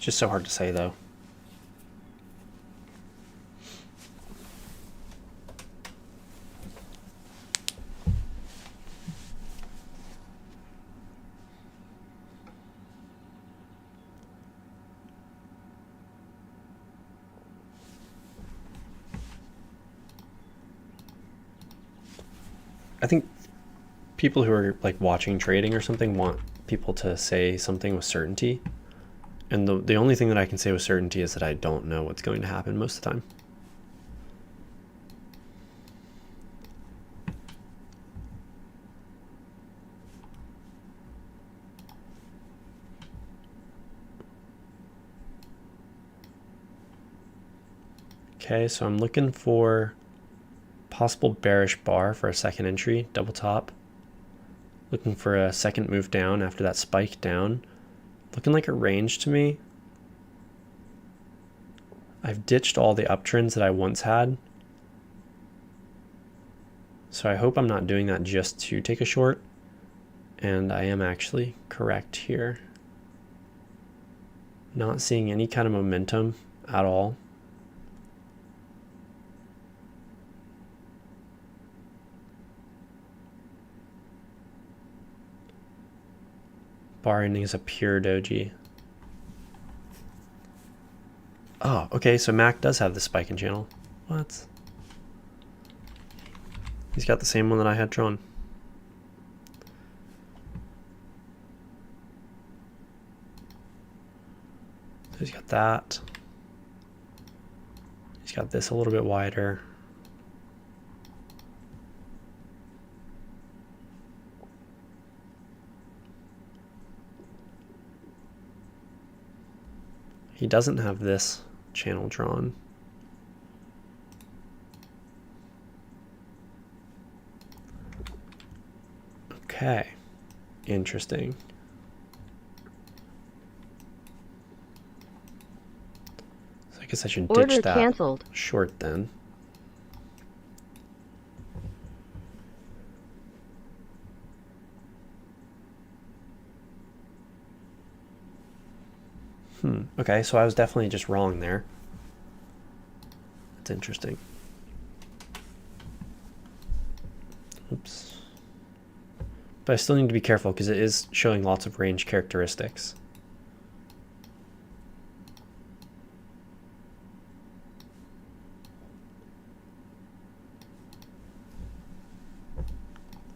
just so hard to say though. I think people who are like watching trading or something want people to say something with certainty. And the only thing that I can say with certainty is that I don't know what's going to happen most of the time. Okay, so I'm looking for possible bearish bar for a second entry, double top. Looking for a second move down after that spike down. Looking like a range to me. I've ditched all the uptrends that I once had. So I hope I'm not doing that just to take a short. And I am actually correct here. Not seeing any kind of momentum at all. Bar ending is a pure doji. Oh, okay, so Mac does have the spiking channel. What? He's got the same one that I had drawn. So he's got that. He's got this a little bit wider. He doesn't have this channel drawn. Okay, interesting. So I guess I should ditch that canceled. short then. Okay, so I was definitely just wrong there. That's interesting. Oops. But I still need to be careful because it is showing lots of range characteristics.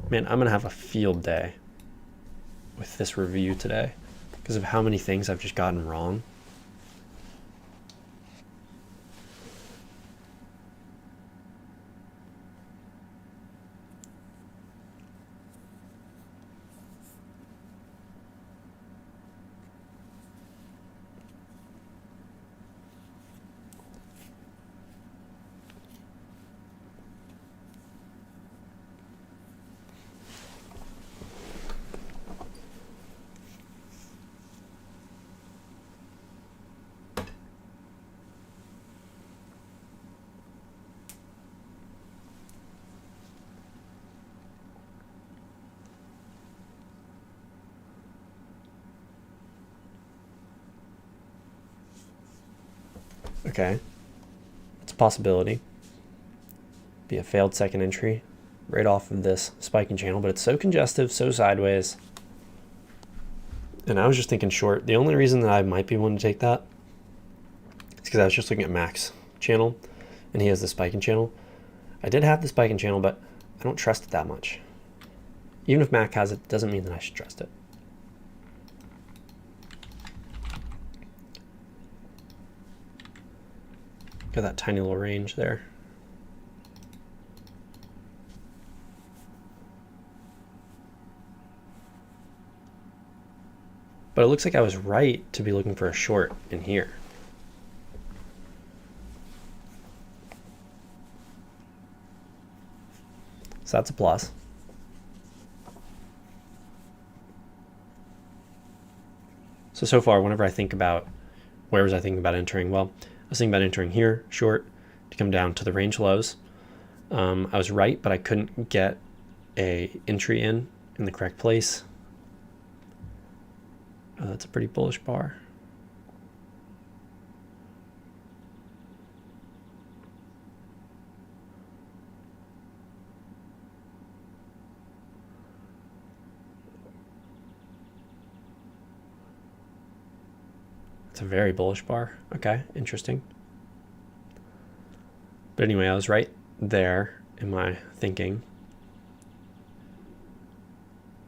Man, I'm gonna have a field day with this review today because of how many things I've just gotten wrong. Okay, it's a possibility. Be a failed second entry right off of this spiking channel, but it's so congestive, so sideways. And I was just thinking short. The only reason that I might be willing to take that is because I was just looking at Mac's channel, and he has the spiking channel. I did have the spiking channel, but I don't trust it that much. Even if Mac has it, doesn't mean that I should trust it. Got that tiny little range there. But it looks like I was right to be looking for a short in here. So that's a plus. So far, whenever I think about, where was I thinking about entering? Well, I was thinking about entering here, short, to come down to the range lows. I was right, but I couldn't get a entry in the correct place. Oh, that's a pretty bullish bar. It's a very bullish bar. Okay, interesting. But anyway, I was right there in my thinking.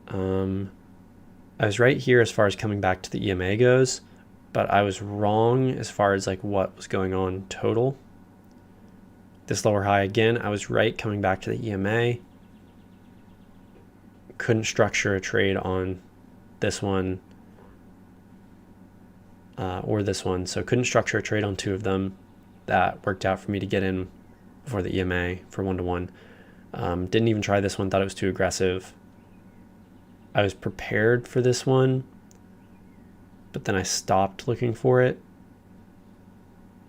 I was right here as far as coming back to the EMA goes, but I was wrong as far as like what was going on total. This lower high again, I was right coming back to the EMA. Couldn't structure a trade on this one or this one, so couldn't structure a trade on two of them. That worked out for me to get in before the EMA for 1-to-1. Didn't even try this one, thought it was too aggressive. I was prepared for this one, but then I stopped looking for it.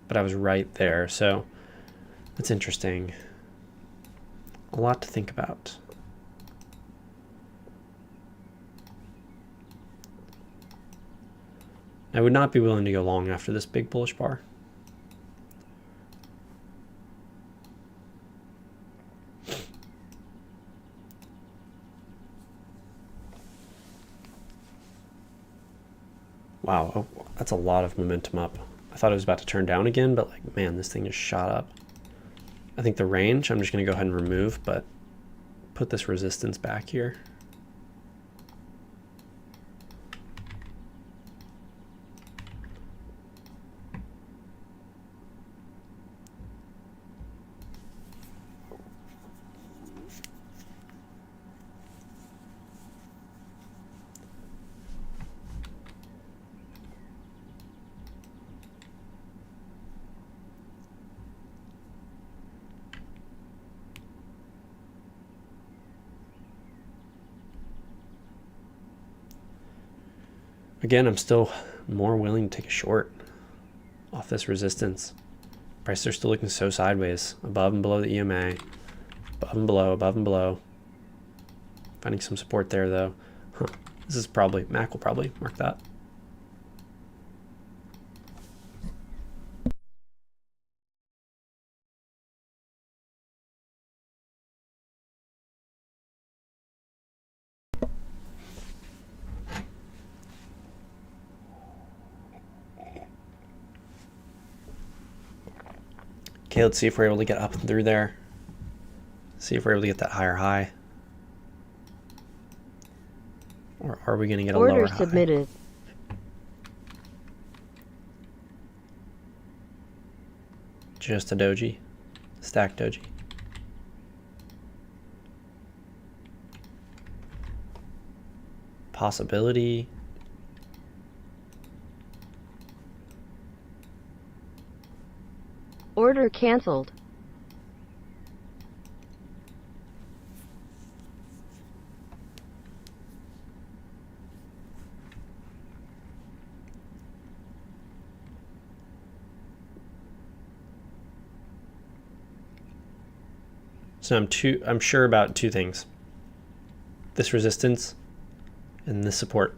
But I was right there, so that's interesting. A lot to think about. I would not be willing to go long after this big bullish bar. Wow, oh, that's a lot of momentum up. I thought it was about to turn down again, but like, man, this thing just shot up. I think the range, I'm just gonna go ahead and remove, but put this resistance back here. Again, I'm still more willing to take a short off this resistance. Prices are still looking so sideways, above and below the EMA, above and below, above and below. Finding some support there though. Huh. This is probably, Mac will probably mark that. Okay, let's see if we're able to get up and through there. See if we're able to get that higher high. Or are we going to get a lower high? Order submitted. Just a doji. Stack doji. Possibility. Order canceled. So I'm sure about two things. This resistance and this support.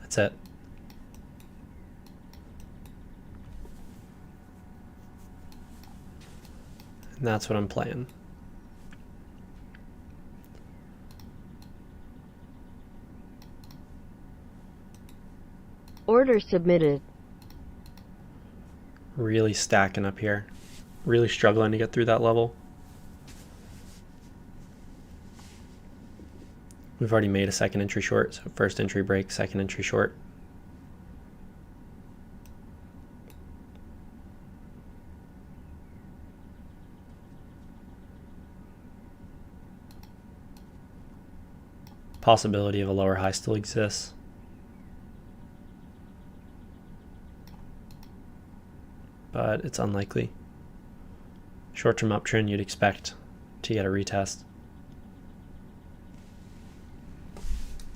That's it. And that's what I'm playing. Order submitted. Really stacking up here. Really struggling to get through that level. We've already made a second entry short, so first entry break, second entry short. Possibility of a lower high still exists. But it's unlikely. Short-term uptrend, you'd expect to get a retest.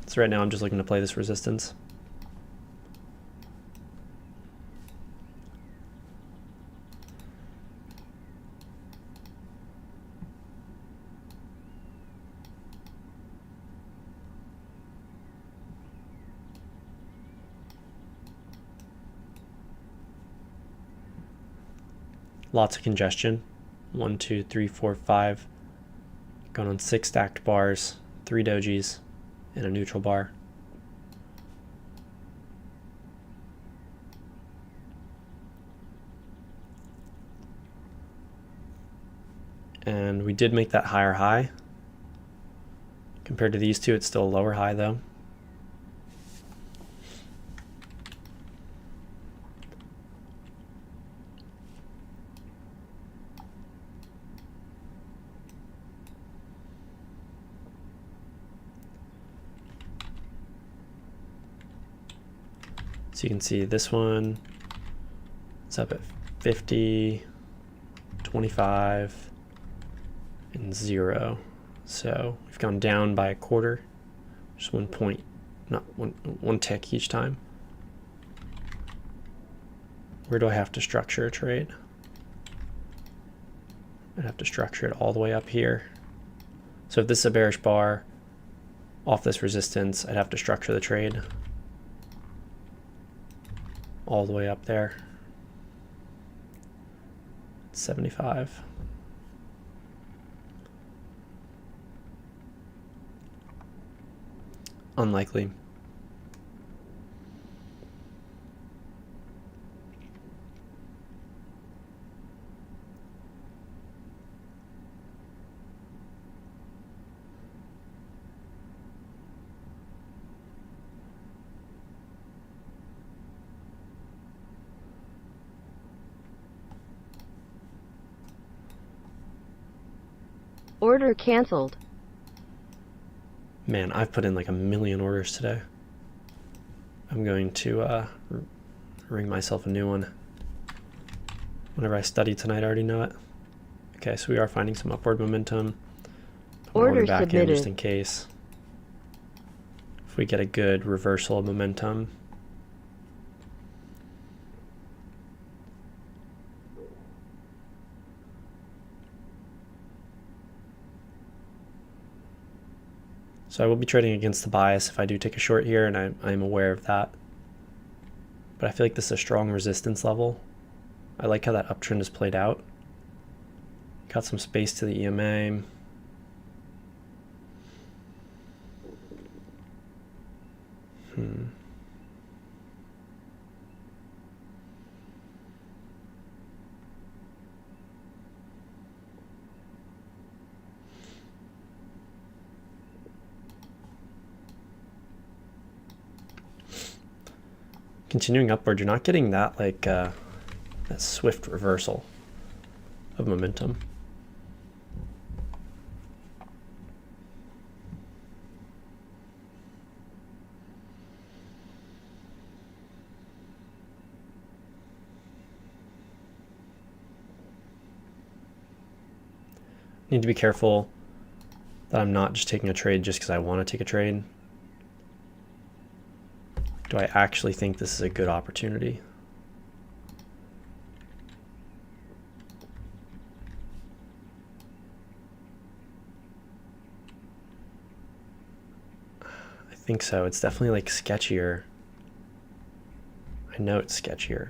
So right now I'm just looking to play this resistance. Lots of congestion. 1, 2, 3, 4, 5. Going on 6 stacked bars, 3 dojis, and a neutral bar. And we did make that higher high. Compared to these two, it's still a lower high though. So you can see this one, it's up at 50, 25, and 0. So we've gone down by a quarter, just 1 point, not one tick each time. Where do I have to structure a trade? I'd have to structure it all the way up here. So if this is a bearish bar off this resistance, I'd have to structure the trade all the way up there. 75. Unlikely. Order canceled. Man, I've put in like a million orders today. I'm going to ring myself a new one. Whenever I study tonight, I already know it. Okay, so we are finding some upward momentum. Put my order back submitted. in just in case. If we get a good reversal of momentum. So I will be trading against the bias if I do take a short here, and I'm aware of that. But I feel like this is a strong resistance level. I like how that uptrend is played out. Got some space to the EMA. Continuing upward, you're not getting that like that swift reversal of momentum. Need to be careful that I'm not just taking a trade just because I want to take a trade. Do I actually think this is a good opportunity? I think so. It's definitely like sketchier. I know it's sketchier.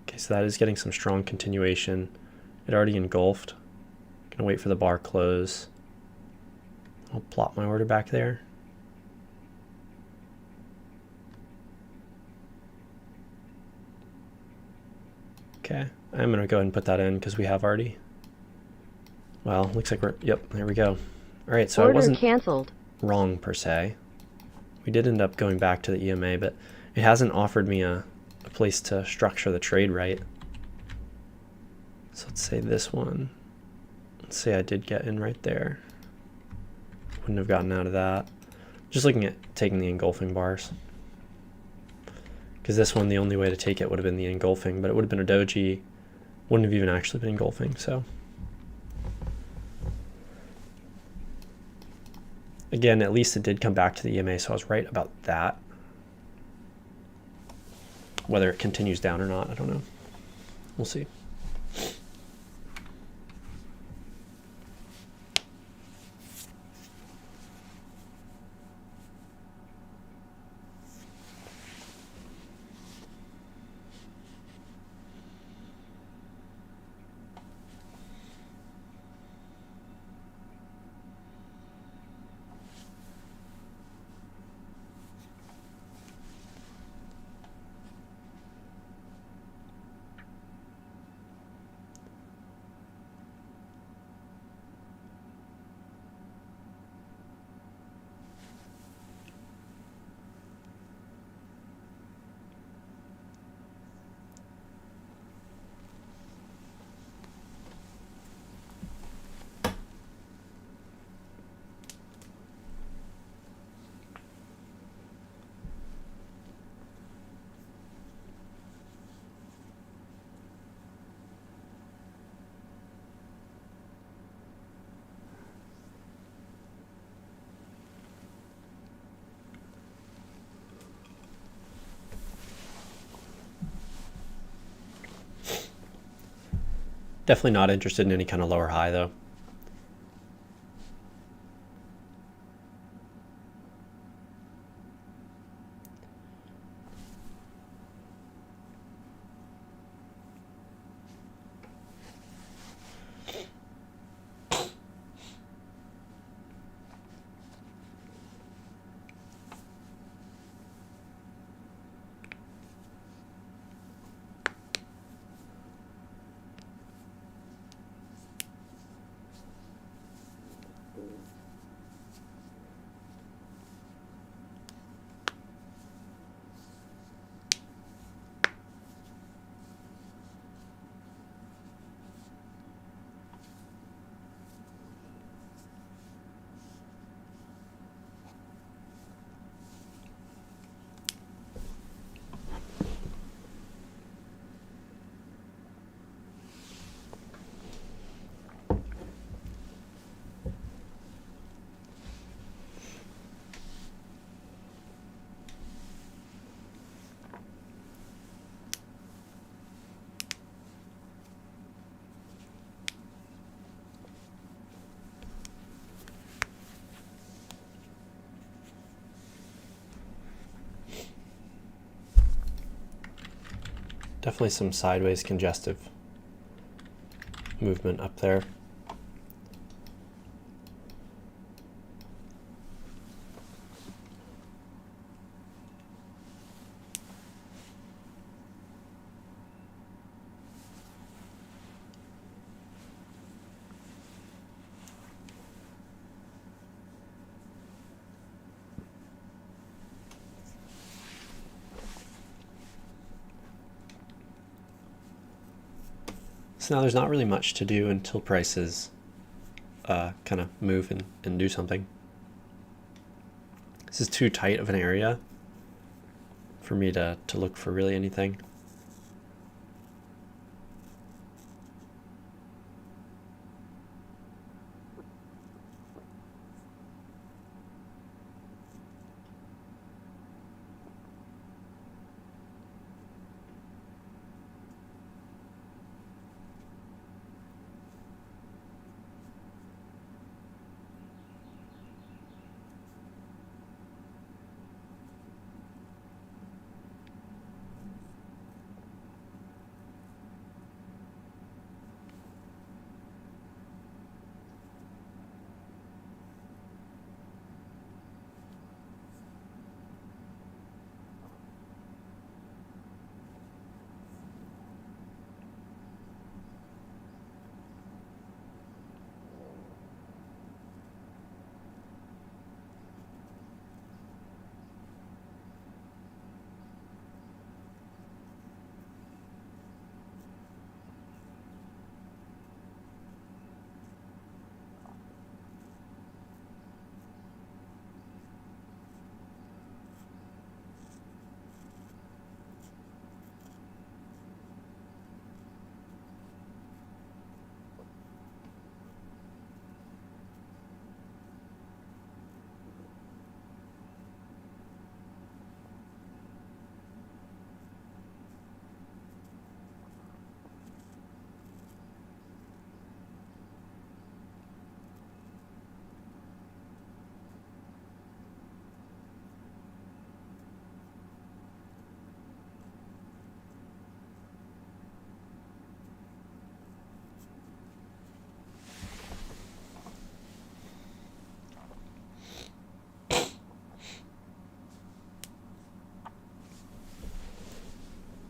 Okay, so that is getting some strong continuation. It already engulfed. Gonna wait for the bar close. I'll plot my order back there. Okay, I'm gonna go ahead and put that in because we have already. Well, looks like we're, yep, there we go. All right, so I wasn't canceled. Wrong per se. We did end up going back to the EMA, but it hasn't offered me a place to structure the trade right. So let's say this one. Let's say I did get in right there. Wouldn't have gotten out of that. Just looking at taking the engulfing bars. Because this one, the only way to take it would have been the engulfing, but it would have been a doji. Wouldn't have even actually been engulfing, so. Again, at least it did come back to the EMA, so I was right about that. Whether it continues down or not, I don't know. We'll see. Definitely not interested in any kind of lower high though. Definitely some sideways congestive movement up there. So now there's not really much to do until prices kind of move and do something. This is too tight of an area for me to look for really anything.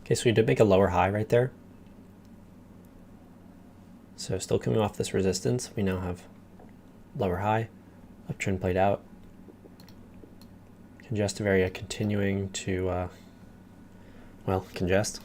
Okay, so we did make a lower high right there. So still coming off this resistance, we now have lower high, uptrend played out. Congestive area continuing to, well, congest.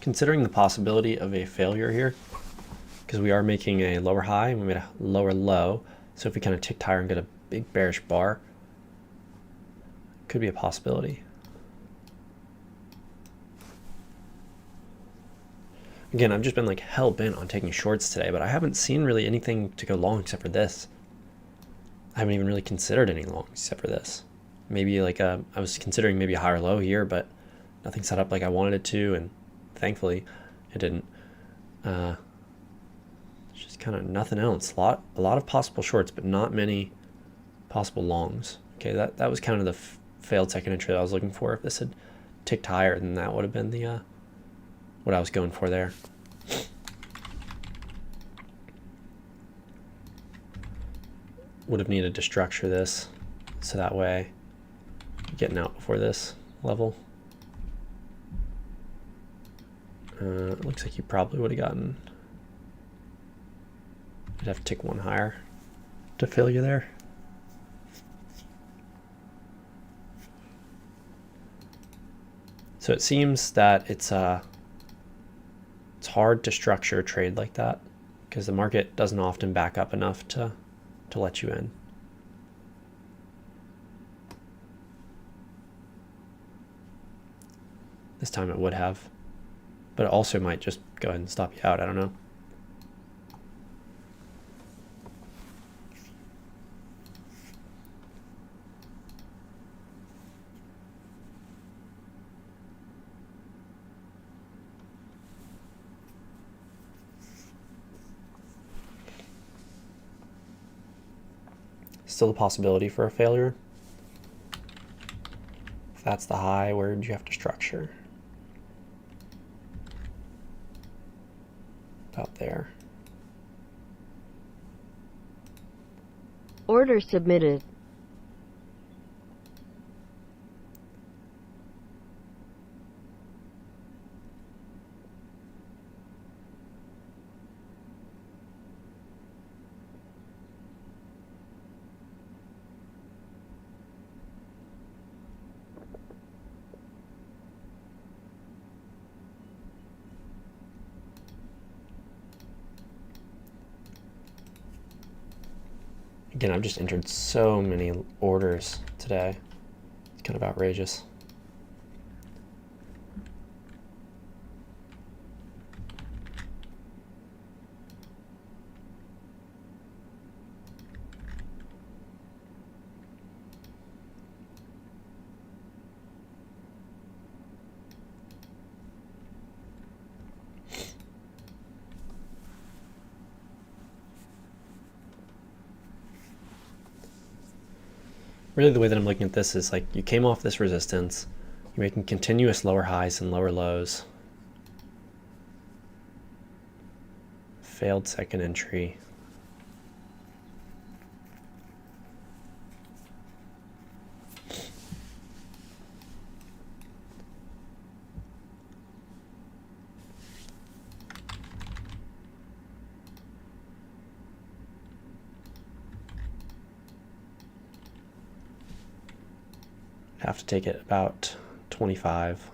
considering the possibility of a failure here, because we are making a lower high and we made a lower low, so if we kind of tick higher and get a big bearish bar, could be a possibility. Again, I've just been like hell bent on taking shorts today, but I haven't seen really anything to go long except for this. I haven't even really considered any long except for this. Maybe like I was considering maybe a higher low here, but nothing set up like I wanted it to, and thankfully it didn't. It's just kind of nothing else. A lot of possible shorts, but not many possible longs. Okay, that was kind of the failed second entry that I was looking for. If this had ticked higher, then that would have been the what I was going for there. Would have needed to structure this so that way getting out before this level. It looks like you probably would have gotten, you'd have to tick one higher to fill you there. So it seems that it's hard to structure a trade like that because the market doesn't often back up enough to let you in. This time it would have, but it also might just go ahead and stop you out. I don't know. Still a possibility for a failure. If that's the high, where would you have to structure? About there. Order submitted. Again, I've just entered so many orders today. It's kind of outrageous. Really the way that I'm looking at this is like you came off this resistance, you're making continuous lower highs and lower lows. Failed second entry. Have to take it about 25.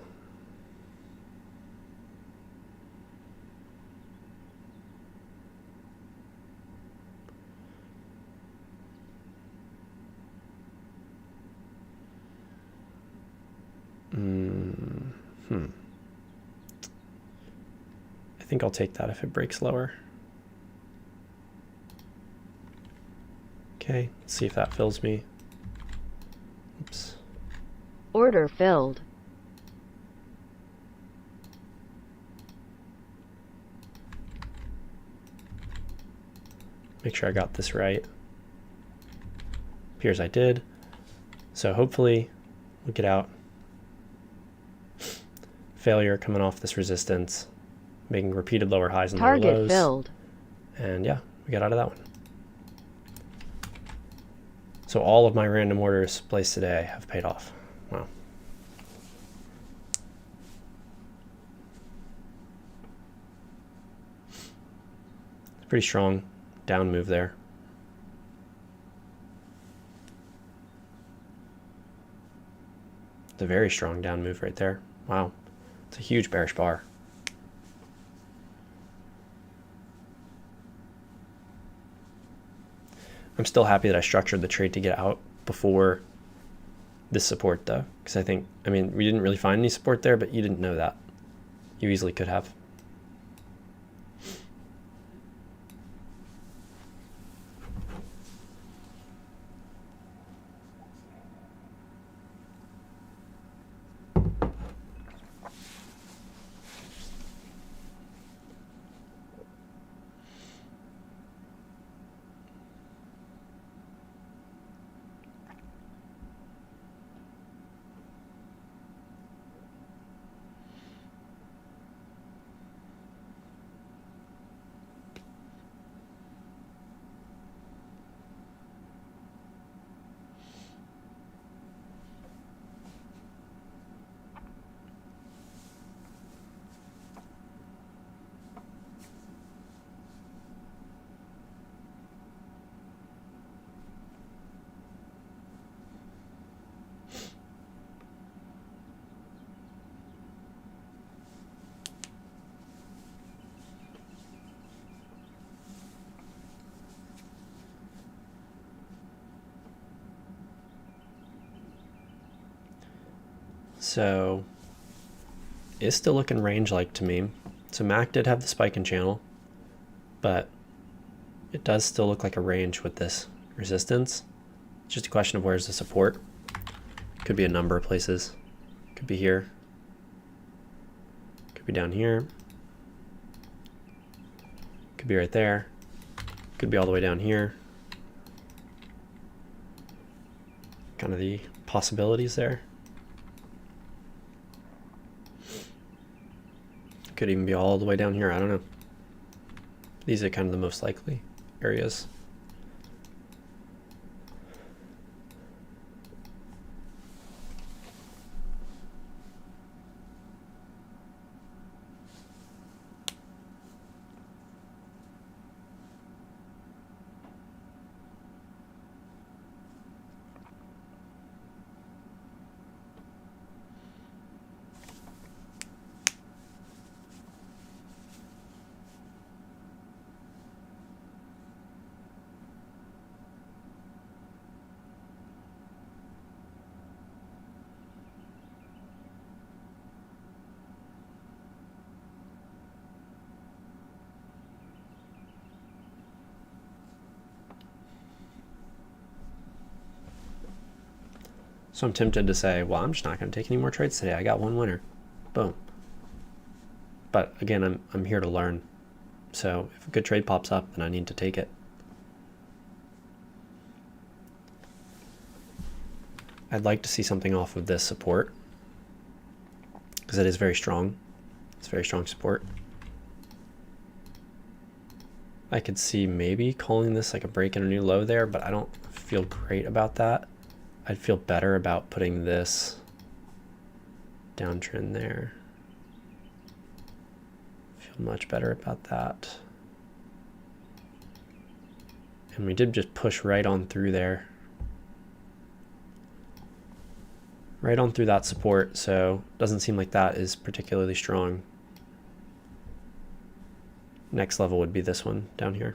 I think I'll take that if it breaks lower. Okay, let's see if that fills me. Oops. Order filled. Make sure I got this right. Appears I did. So hopefully we'll get out. Failure coming off this resistance, making repeated lower highs and lower lows. Target filled. And yeah, we got out of that one. So all of my random orders placed today have paid off. Wow. Pretty strong down move there. It's a very strong down move right there. Wow. It's a huge bearish bar. I'm still happy that I structured the trade to get out before this support though, because I mean, we didn't really find any support there, but you didn't know that. You easily could have. So it's still looking range-like to me. So MAC did have the spike in channel, but it does still look like a range with this resistance. It's just a question of where's the support. Could be a number of places. Could be here. Could be down here. Could be right there. Could be all the way down here. Kind of the possibilities there. Could even be all the way down here, I don't know. These are kind of the most likely areas. So I'm tempted to say, well, I'm just not going to take any more trades today. I got one winner. Boom. But again, I'm here to learn. So if a good trade pops up, then I need to take it. I'd like to see something off of this support because it is very strong. It's very strong support. I could see maybe calling this like a break and a new low there, but I don't feel great about that. I'd feel better about putting this downtrend there. Feel much better about that. And we did just push right on through there. Right on through that support, so doesn't seem like that is particularly strong. Next level would be this one down here.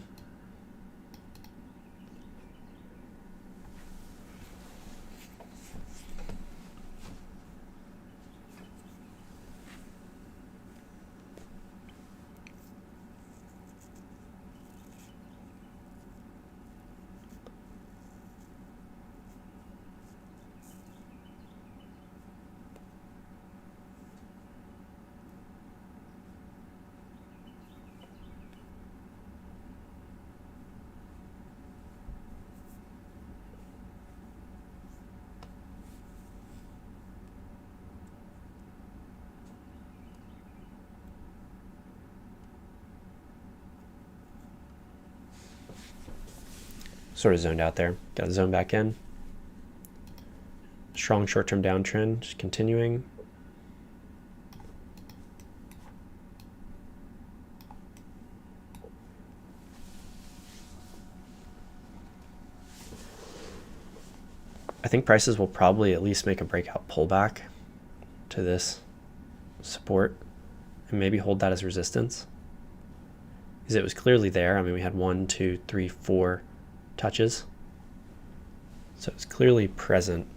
Sort of zoned out there. Got to zone back in. Strong short-term downtrend, just continuing. I think prices will probably at least make a breakout pullback to this support and maybe hold that as resistance. Because it was clearly there. I mean, we had 1, 2, 3, 4 touches So it's clearly present.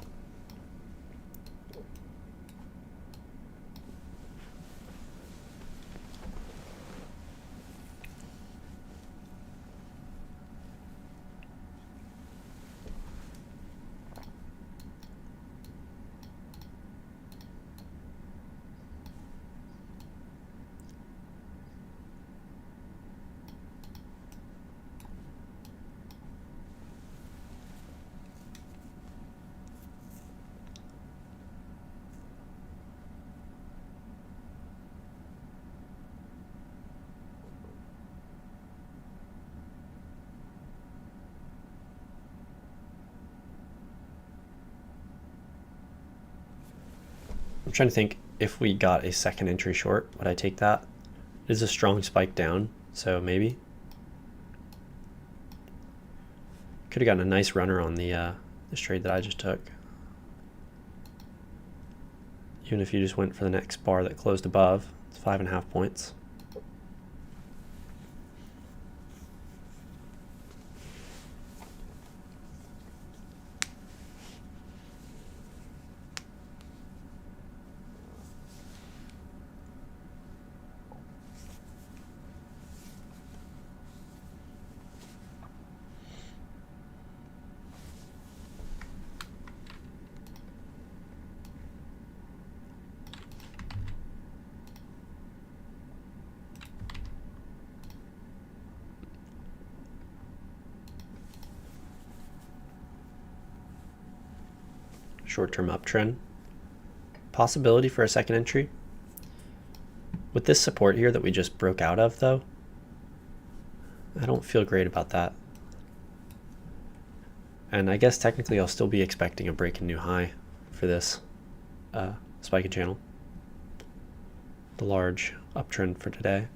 I'm trying to think, if we got a second entry short, would I take that? It is a strong spike down, so maybe. Could have gotten a nice runner on this trade that I just took. Even if you just went for the next bar that closed above, it's 5.5 points. Short-term uptrend. Possibility for a second entry. With this support here that we just broke out of, though, I don't feel great about that. And I guess technically I'll still be expecting a break in new high for this spiking channel. The large uptrend for today.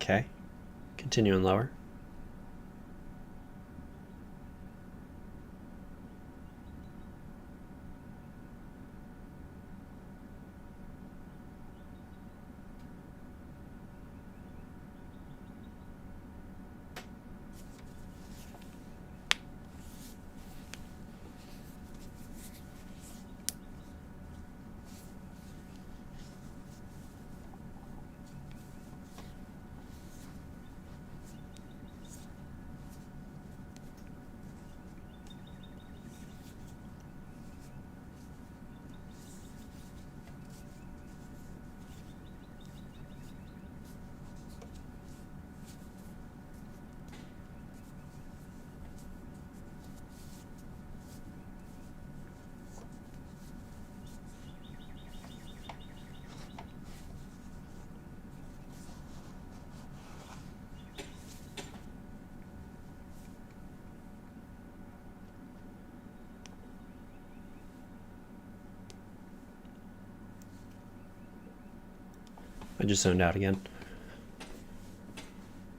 Okay, continuing lower. I just zoned out again.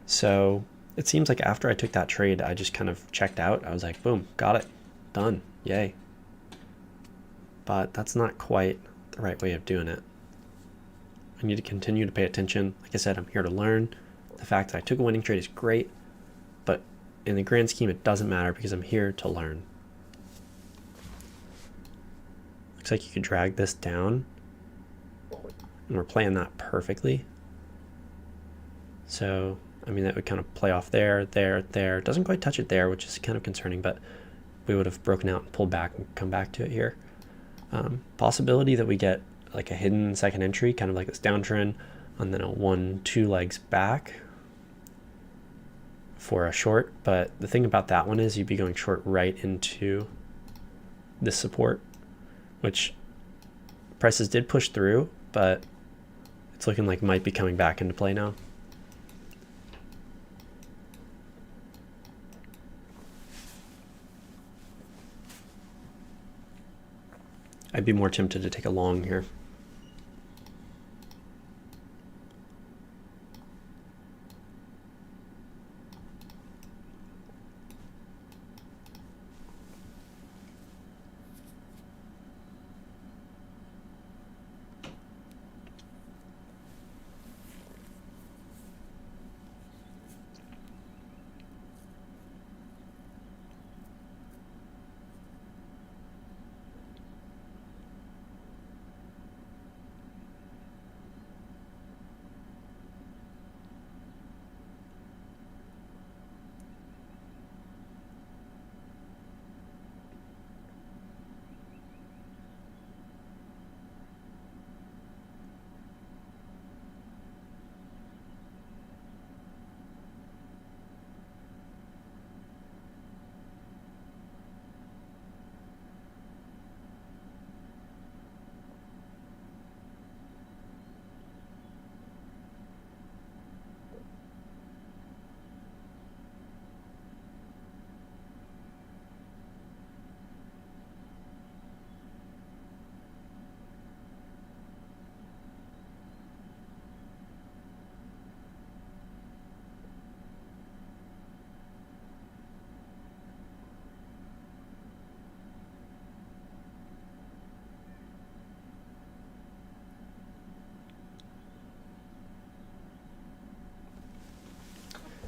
So it seems like after I took that trade, I just kind of checked out. I was like, boom, got it, done, yay. But that's not quite the right way of doing it. I need to continue to pay attention. Like I said, I'm here to learn. The fact that I took a winning trade is great, but in the grand scheme, it doesn't matter because I'm here to learn. Looks like you could drag this down, and we're playing that perfectly. So, I mean, that would kind of play off there, there, there. It doesn't quite touch it there, which is kind of concerning, but we would have broken out and pulled back and come back to it here. Possibility that we get like a hidden second entry, kind of like this downtrend, and then a 1-2 legs back for a short. But the thing about that one is you'd be going short right into this support, which prices did push through, but it's looking like might be coming back into play now. I'd be more tempted to take a long here.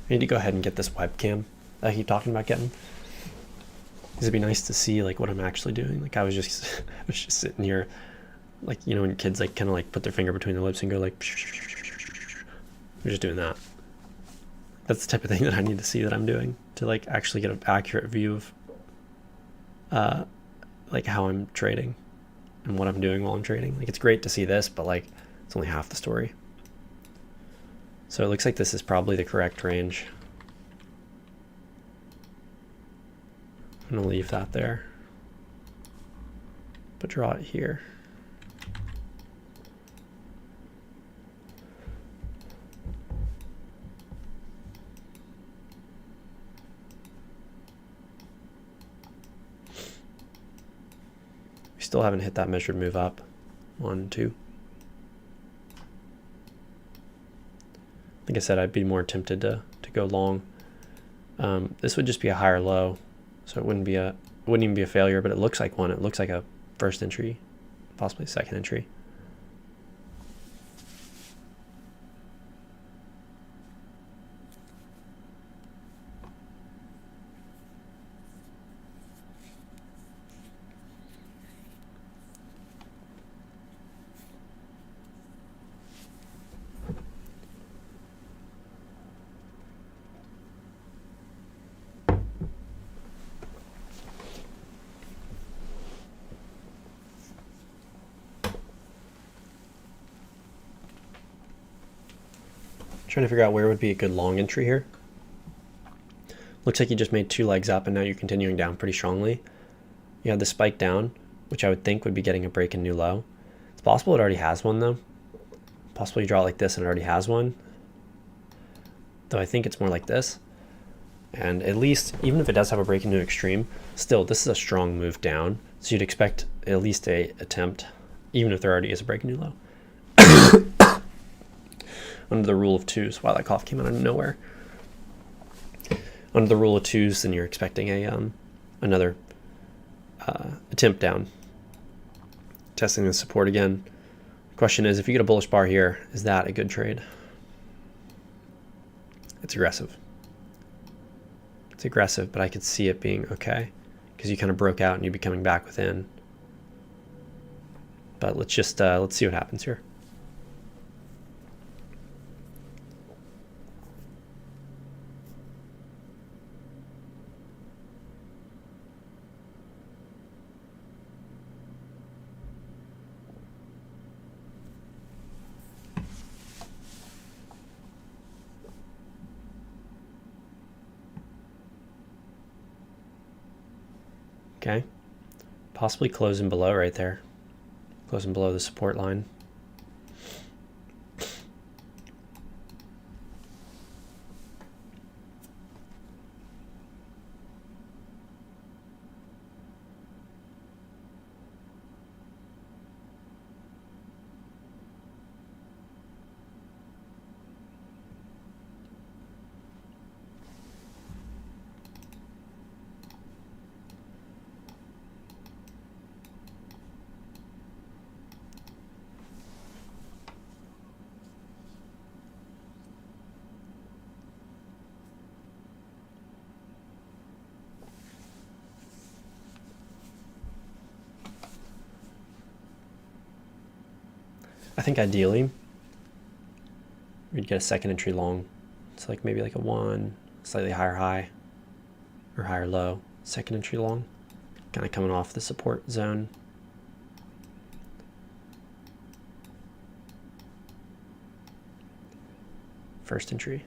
I need to go ahead and get this webcam that I keep talking about getting, because it'd be nice to see like what I'm actually doing. Like I was just sitting here, like, you know, when kids like kind of like put their finger between their lips and go like, I'm just doing that. That's the type of thing that I need to see that I'm doing to like actually get an accurate view of like how I'm trading and what I'm doing while I'm trading. Like it's great to see this, but like it's only half the story. So it looks like this is probably the correct range. I'm gonna leave that there, but draw it here. We still haven't hit that measured move up. 1, 2. Like I said, I'd be more tempted to go long. This would just be a higher low, so it wouldn't even be a failure, but it looks like one. It looks like a first entry, possibly a second entry. Trying to figure out where would be a good long entry here. Looks like you just made 2 legs up and now you're continuing down pretty strongly. You had the spike down, which I would think would be getting a break in new low. It's possible it already has one though. Possible you draw it like this and it already has one. Though I think it's more like this. And at least, even if it does have a break into an extreme, still this is a strong move down. So you'd expect at least a attempt, even if there already is a break in new low. Under the rule of twos. Wow, that cough came out of nowhere. Under the rule of twos, then you're expecting a another attempt down. Testing the support again. The question is, if you get a bullish bar here, is that a good trade? It's aggressive. It's aggressive, but I could see it being okay because you kind of broke out and you'd be coming back within. But let's just let's see what happens here. Okay. Possibly closing below right there. Closing below the support line. I think ideally we'd get a second entry long. It's like maybe like a 1, slightly higher high or higher low, second entry long, kind of coming off the support zone. First entry.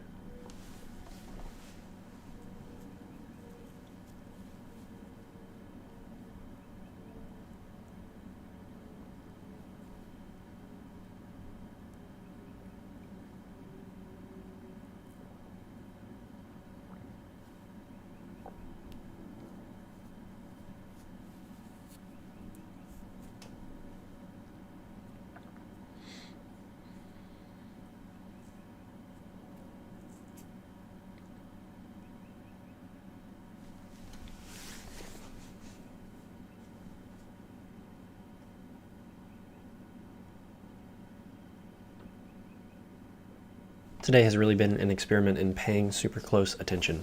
Today has really been an experiment in paying super close attention.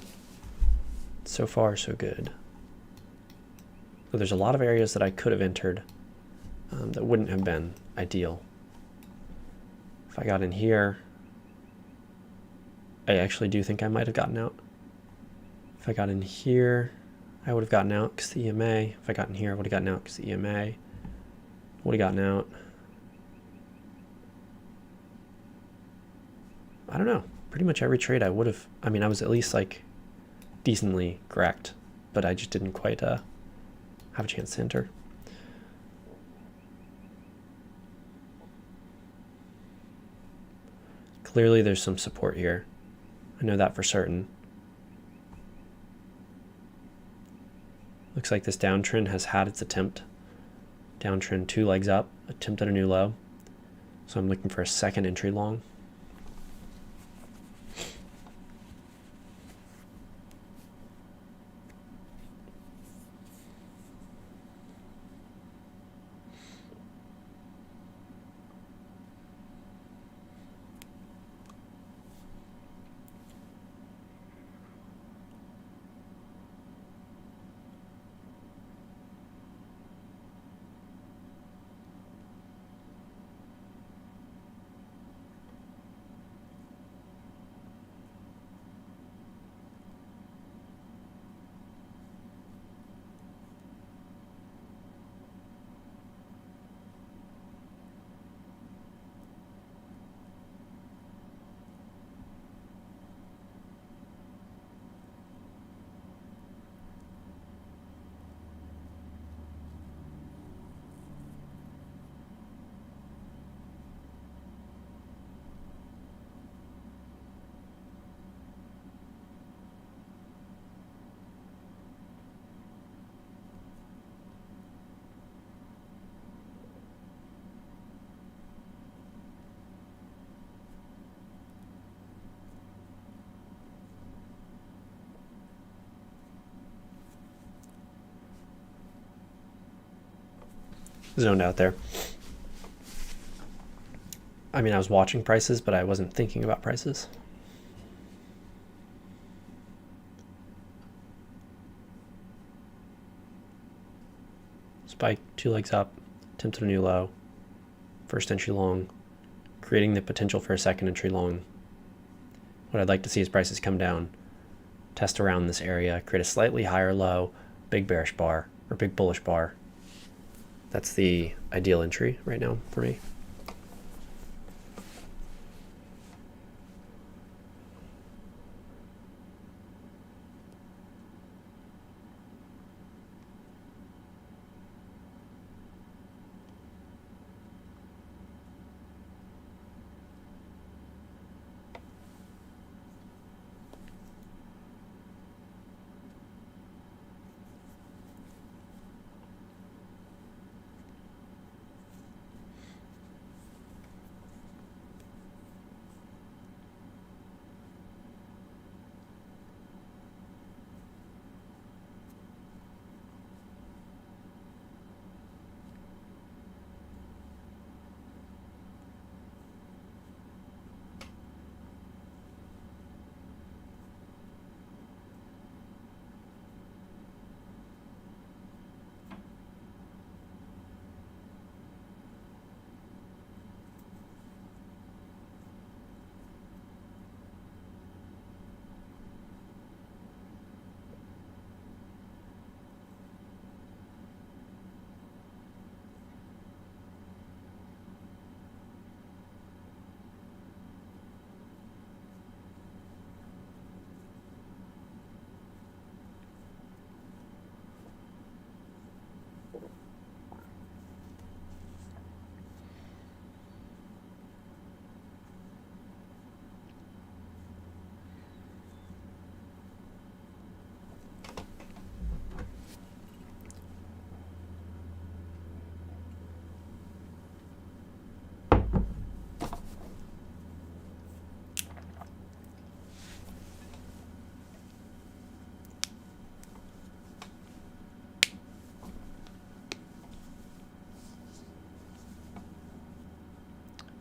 So far, so good. So there's a lot of areas that I could have entered that wouldn't have been ideal. If I got in here, I actually do think I might have gotten out. If I got in here, I would have gotten out because the EMA. If I got in here, I would have gotten out because the EMA. Would have gotten out. I don't know. Pretty much every trade I would have. I mean, I was at least like decently correct, but I just didn't quite have a chance to enter. Clearly, there's some support here. I know that for certain. Looks like this downtrend has had its attempt. Downtrend 2 legs up, attempt at a new low. So I'm looking for a second entry long. Zoned out there. I mean, I was watching prices, but I wasn't thinking about prices. Spike, 2 legs up, attempted a new low, first entry long, creating the potential for a second entry long. What I'd like to see is prices come down, test around this area, create a slightly higher low, big bearish bar, or big bullish bar. That's the ideal entry right now for me.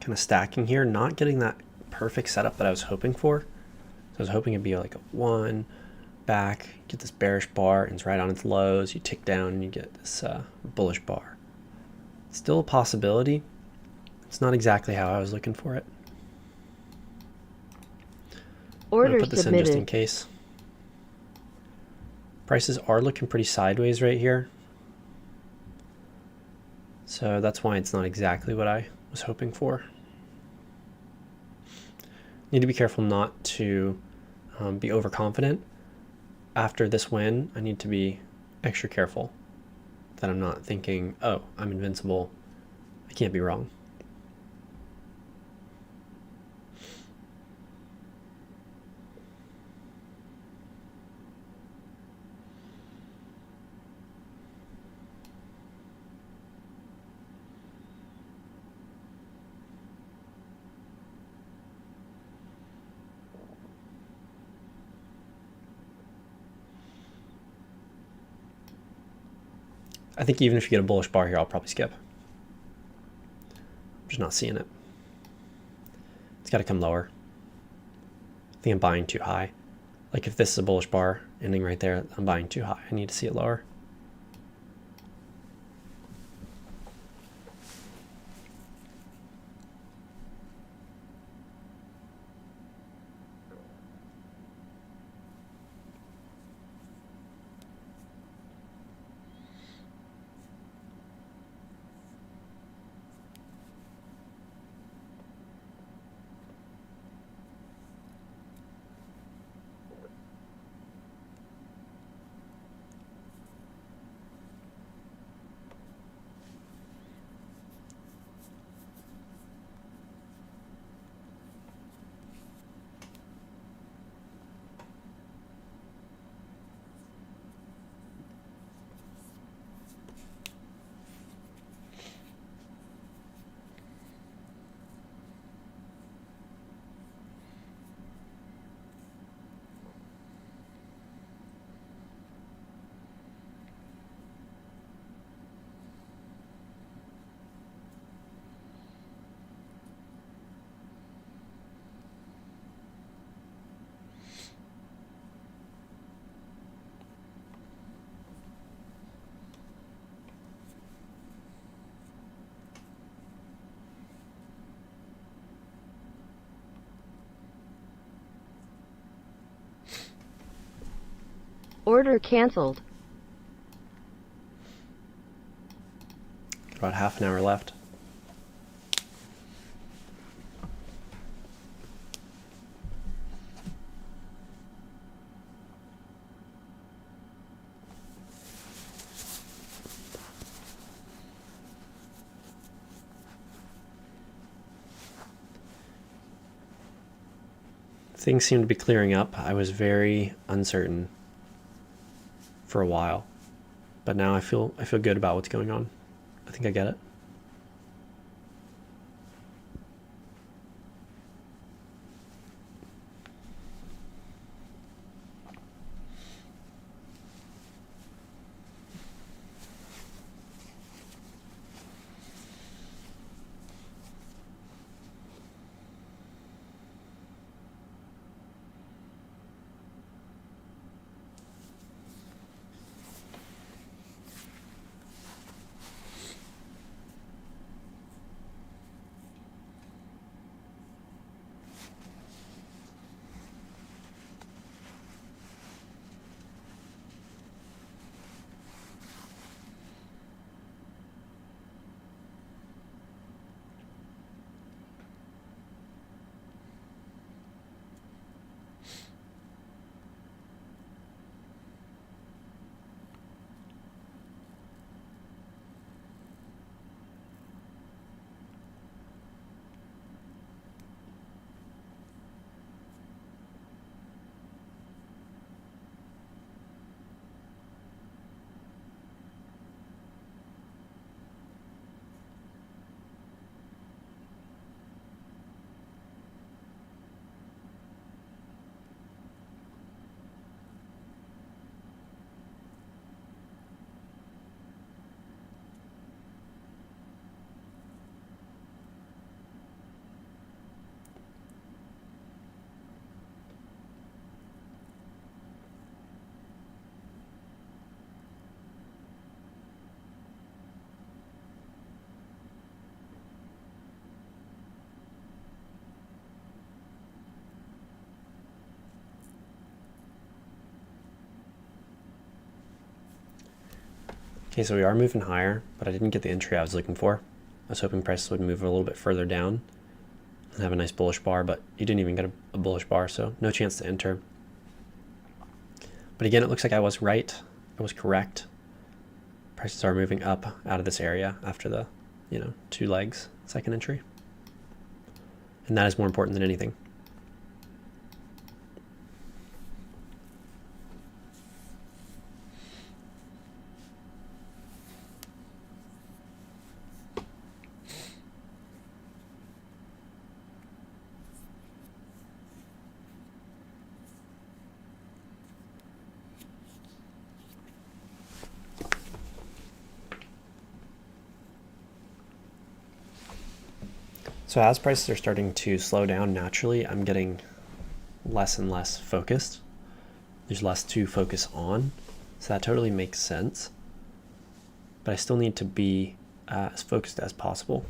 kind of stacking here, not getting that perfect setup that I was hoping for. So I was hoping it'd be like a 1 back, get this bearish bar, and it's right on its lows. You tick down and you get this bullish bar. Still a possibility. It's not exactly how I was looking for it. I'm going to put this in just in case. Prices are looking pretty sideways right here. So that's why it's not exactly what I was hoping for. Need to be careful not to be overconfident. After this win, I need to be extra careful that I'm not thinking, oh, I'm invincible. I can't be wrong. I think even if you get a bullish bar here, I'll probably skip. I'm just not seeing it. It's got to come lower. I think I'm buying too high. Like if this is a bullish bar ending right there, I'm buying too high. I need to see it lower. Order canceled. About half an hour left. Things seem to be clearing up. I was very uncertain for a while, but now I feel good about what's going on. I think I get it. Okay, so we are moving higher, but I didn't get the entry I was looking for. I was hoping prices would move a little bit further down and have a nice bullish bar, but you didn't even get a bullish bar, so no chance to enter. But again, it looks like I was right. I was correct. Prices are moving up out of this area after the, 2 legs, second entry. And that is more important than anything. So as prices are starting to slow down naturally, I'm getting less and less focused. There's less to focus on, so that totally makes sense. But I still need to be as focused as possible.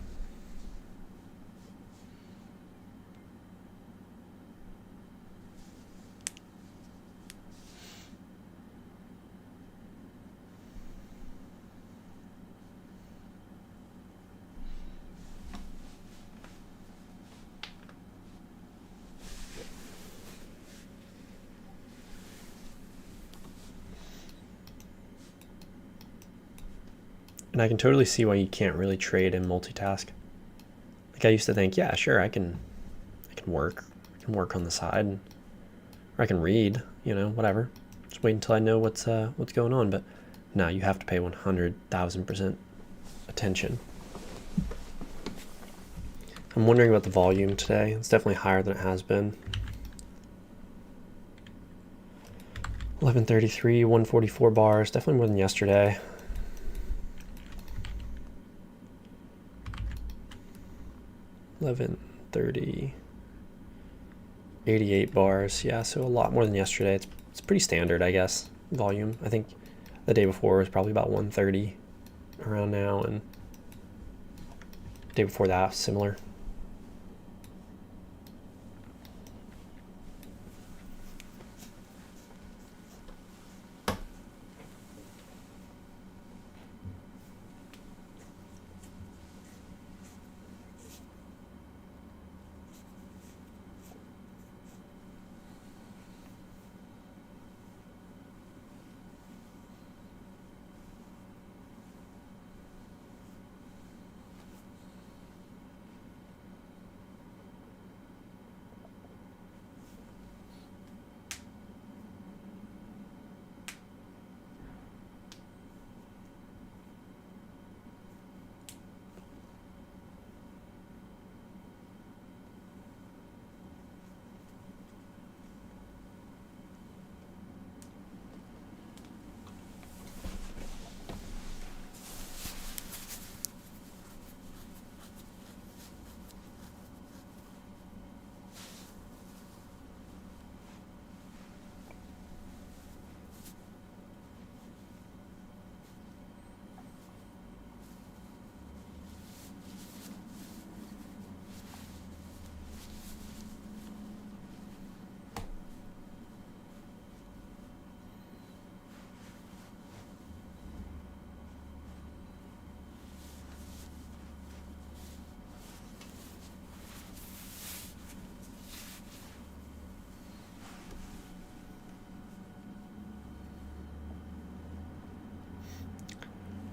And I can totally see why you can't really trade and multitask. Like I used to think, yeah, sure, I can work. I can work on the side, or I can read, whatever. Just wait until I know what's going on. But no, you have to pay 100,000% attention. I'm wondering about the volume today. It's definitely higher than it has been. 1133, 144 bars, definitely more than yesterday. 1130, 88 bars. Yeah, so a lot more than yesterday. It's pretty standard, I guess, volume. I think the day before was probably about 130 around now, and the day before that, similar.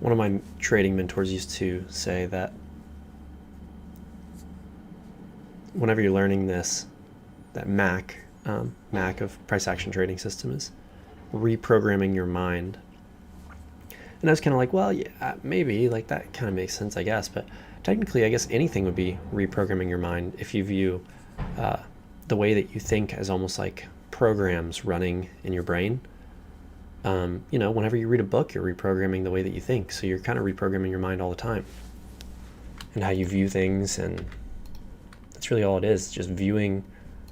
One of my trading mentors used to say that whenever you're learning this, that Mac of price action trading system is reprogramming your mind. And I was kind of like, well, yeah, maybe, like that kind of makes sense, I guess. But technically, I guess anything would be reprogramming your mind if you view the way that you think as almost like programs running in your brain. Whenever you read a book, you're reprogramming the way that you think. So you're kind of reprogramming your mind all the time and how you view things. And that's really all it is, just viewing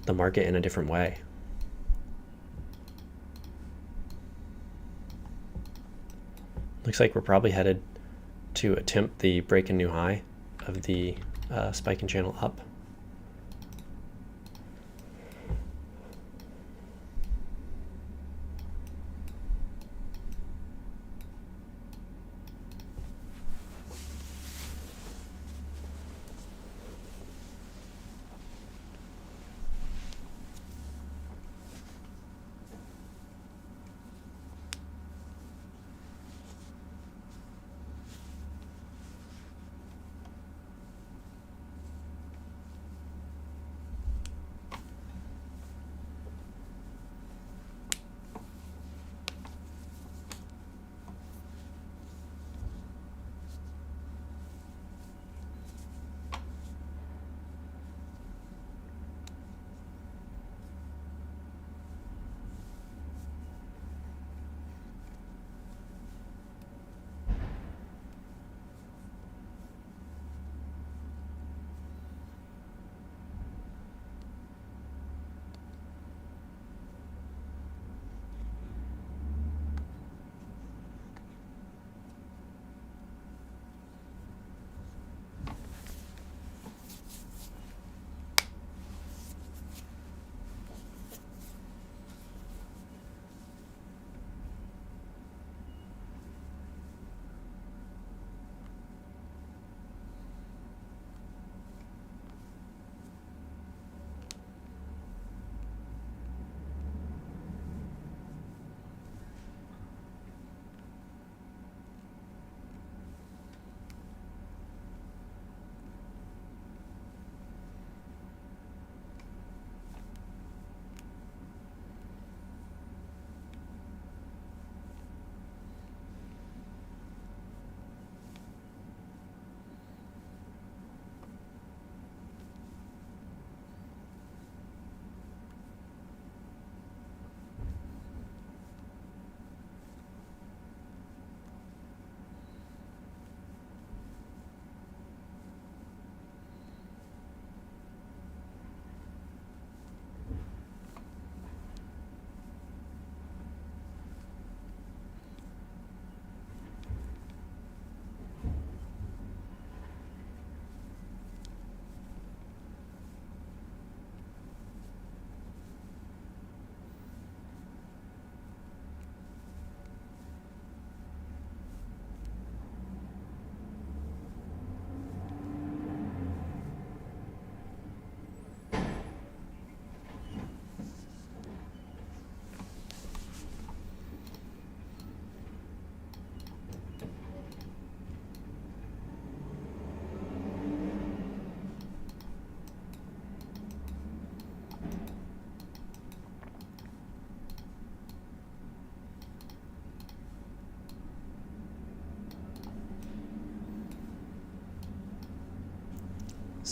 the market in a different way. Looks like we're probably headed to attempt the break and new high of the spike and channel up.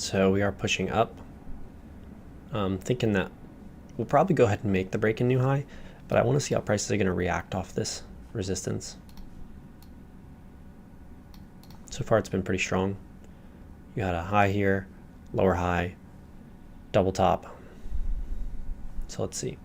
So we are pushing up. Thinking that we'll probably go ahead and make the break in new high, but I want to see how prices are going to react off this resistance. So far it's been pretty strong. You had a high here, lower high, double top. So let's see.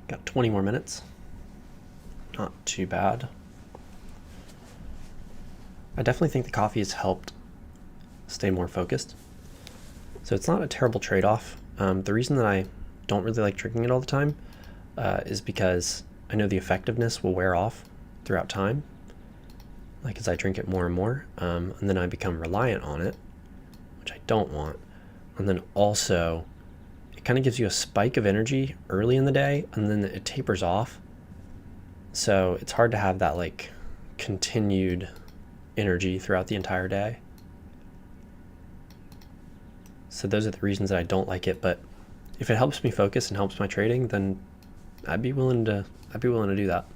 Got 20 more minutes. Not too bad. I definitely think the coffee has helped stay more focused. So it's not a terrible trade-off. The reason that I don't really like drinking it all the time is because I know the effectiveness will wear off throughout time, like as I drink it more and more, and then I become reliant on it, which I don't want. And then also, it kind of gives you a spike of energy early in the day, and then it tapers off. So it's hard to have that like continued energy throughout the entire day. So those are the reasons that I don't like it, but if it helps me focus and helps my trading, then I'd be willing to do that.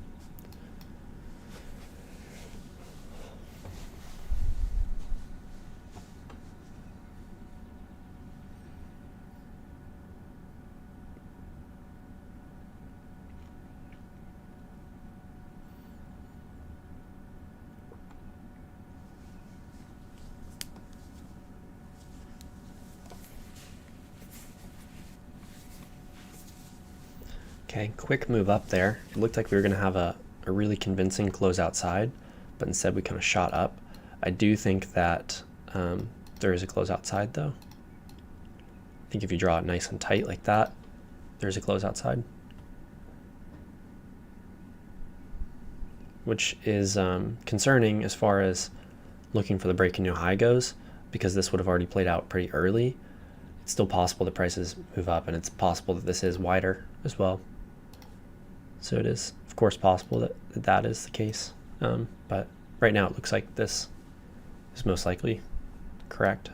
Okay, quick move up there. It looked like we were going to have a really convincing close outside, but instead we kind of shot up. I do think that there is a close outside though. I think if you draw it nice and tight like that, there's a close outside. Which is concerning as far as looking for the break in new high goes, because this would have already played out pretty early. It's still possible that prices move up, and it's possible that this is wider as well. So it is, of course, possible that that is the case. But right now it looks like this is most likely correct.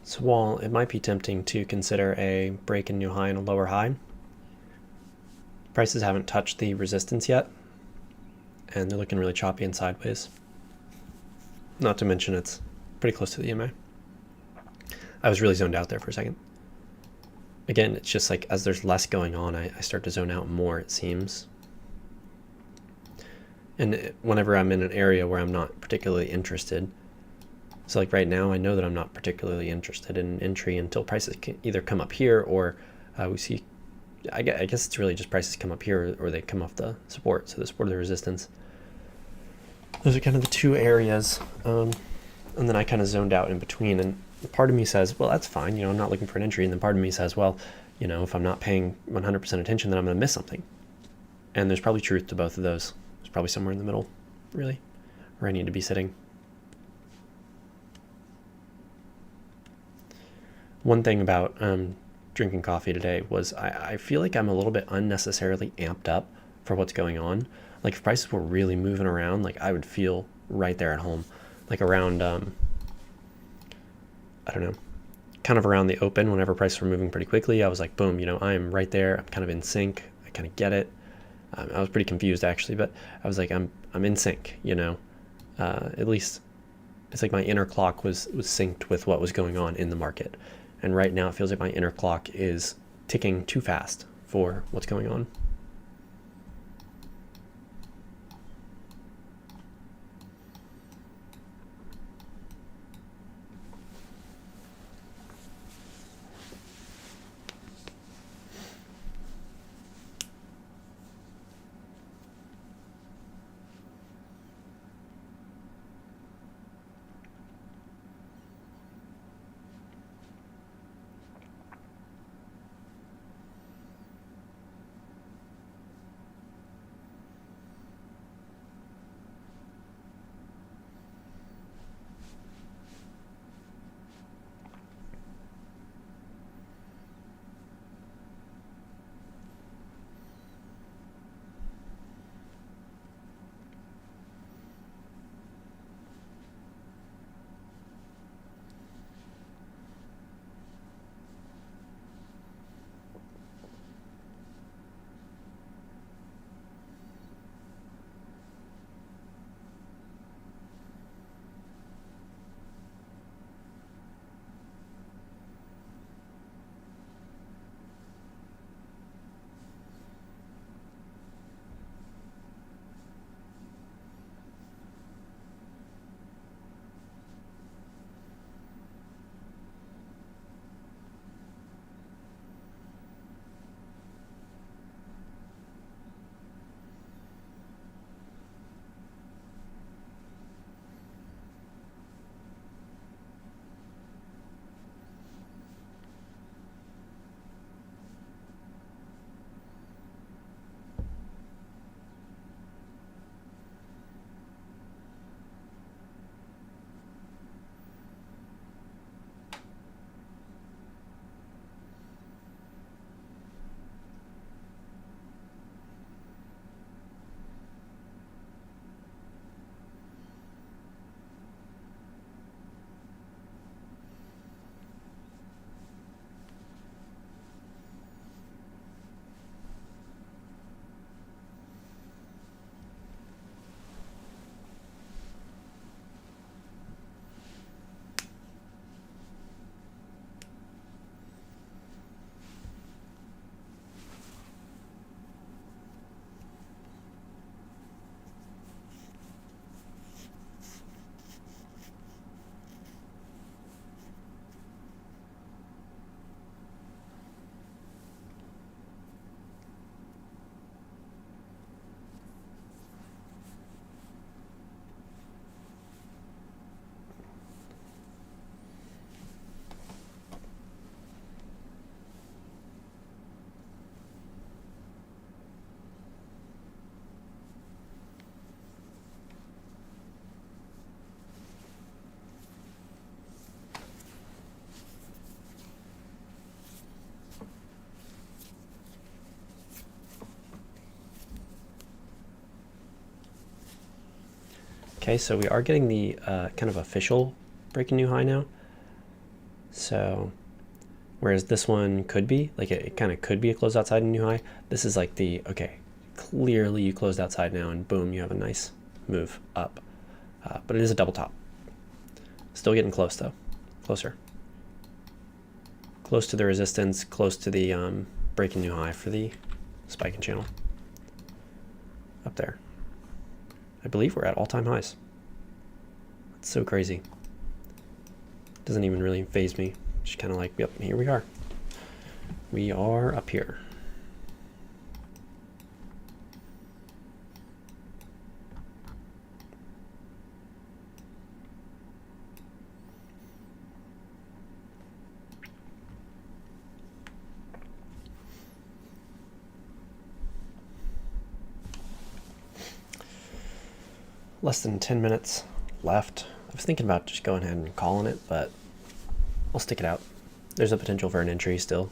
So while it might be tempting to consider a break in new high and a lower high, prices haven't touched the resistance yet, and they're looking really choppy and sideways. Not to mention it's pretty close to the EMA. I was really zoned out there for a second. Again, it's just like as there's less going on, I start to zone out more, it seems. And whenever I'm in an area where I'm not particularly interested, so like right now, I know that I'm not particularly interested in entry until prices can either come up here or we see, I guess it's really just prices come up here or they come off the support, so the support or the resistance. Those are kind of the two areas. And then I kind of zoned out in between, and part of me says, well, that's fine, you know, I'm not looking for an entry. And then part of me says, well, you know, if I'm not paying 100% attention, then I'm going to miss something. And there's probably truth to both of those. There's probably somewhere in the middle, really, where I need to be sitting. One thing about drinking coffee today was I feel like I'm a little bit unnecessarily amped up for what's going on. Like if prices were really moving around, like I would feel right there at home, like around, I don't know, kind of around the open whenever prices were moving pretty quickly. I was like, boom, you know, I am right there. I'm kind of in sync. I kind of get it. I was pretty confused actually, but I was like, I'm in sync, you know, at least it's like my inner clock was synced with what was going on in the market. And right now it feels like my inner clock is ticking too fast for what's going on. Okay, so we are getting the kind of official breaking new high now. So whereas this one could be, like it kind of could be a closed outside and new high, this is like the, okay, clearly you closed outside now and boom, you have a nice move up. But it is a double top. Still getting close though, closer. Close to the resistance, close to the breaking new high for the spiking channel. Up there. I believe we're at all-time highs. It's so crazy. Doesn't even really faze me. Just kind of like, yep, here we are. We are up here. Less than 10 minutes left. I was thinking about just going ahead and calling it, but I'll stick it out. There's a potential for an entry still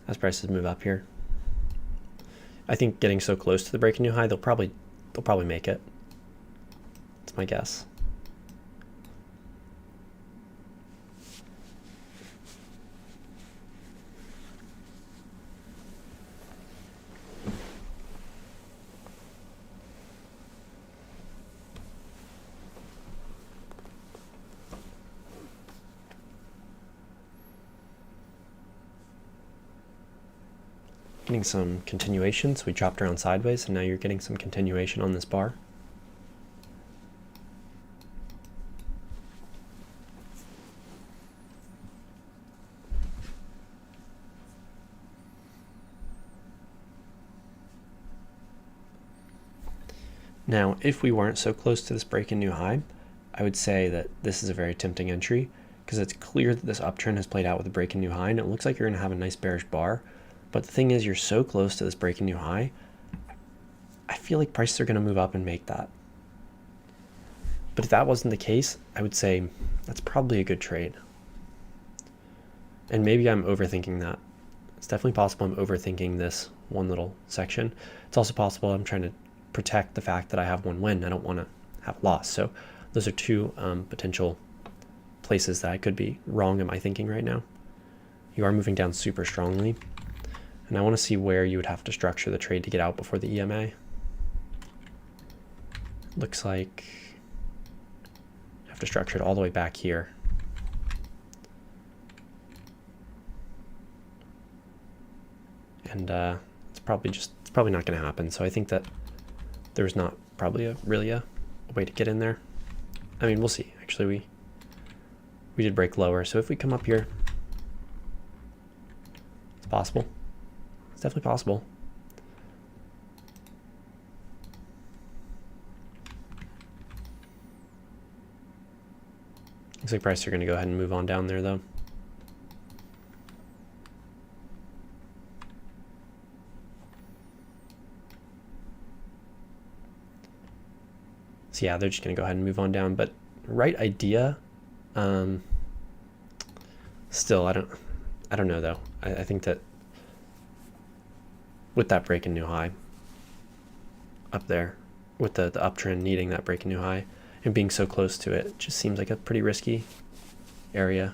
as prices move up here. I think getting so close to the breaking new high, they'll probably make it. That's my guess. Getting some continuation, so we chopped around sideways, and now you're getting some continuation on this bar. Now, if we weren't so close to this breaking new high, I would say that this is a very tempting entry, because it's clear that this uptrend has played out with a breaking new high, and it looks like you're going to have a nice bearish bar. But the thing is, you're so close to this breaking new high, I feel like prices are going to move up and make that. But if that wasn't the case, I would say that's probably a good trade. And maybe I'm overthinking that. It's definitely possible I'm overthinking this one little section. It's also possible I'm trying to protect the fact that I have one win. I don't want to have loss. So those are two potential places that I could be wrong in my thinking right now. You are moving down super strongly. And I want to see where you would have to structure the trade to get out before the EMA. Looks like I have to structure it all the way back here. And it's probably not going to happen. So I think that there's not probably really a way to get in there. I mean, we'll see. Actually, we did break lower. So if we come up here, it's possible. It's definitely possible. Looks like prices are going to go ahead and move on down there, though. So yeah, they're just going to go ahead and move on down. But right idea. Still, I don't know though. I think that with that break in new high up there, with the uptrend needing that break in new high and being so close to it, it just seems like a pretty risky area.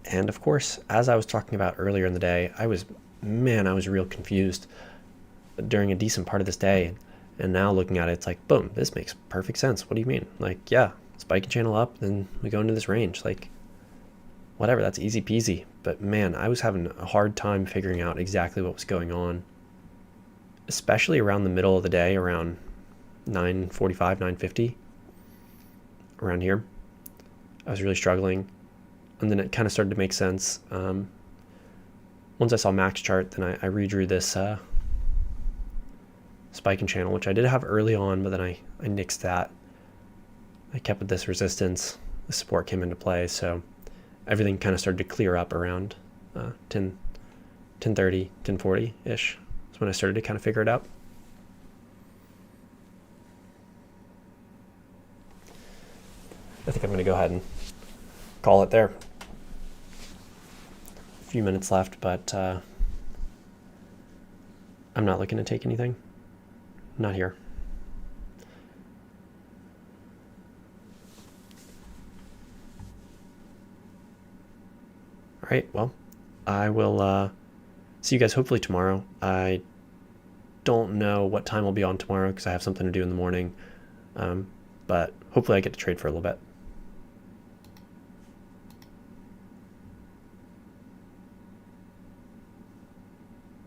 And of course, as I was talking about earlier in the day, I was real confused during a decent part of this day. And now looking at it, it's like, boom, this makes perfect sense. What do you mean? Like, yeah, spiking channel up, then we go into this range. Like, whatever, that's easy peasy. But man, I was having a hard time figuring out exactly what was going on, especially around the middle of the day, around 9:45, 9:50, around here. I was really struggling. And then it kind of started to make sense. Once I saw max chart, then I redrew this spiking channel, which I did have early on, but then I nixed that. I kept with this resistance. The support came into play, so everything kind of started to clear up around 10:30, 10:40-ish. That's when I started to kind of figure it out. I think I'm going to go ahead and call it there. If few minutes left, but I'm not looking to take anything. Not here. All right, well, I will see you guys hopefully tomorrow. I don't know what time I'll be on tomorrow because I have something to do in the morning, but hopefully I get to trade for a little bit.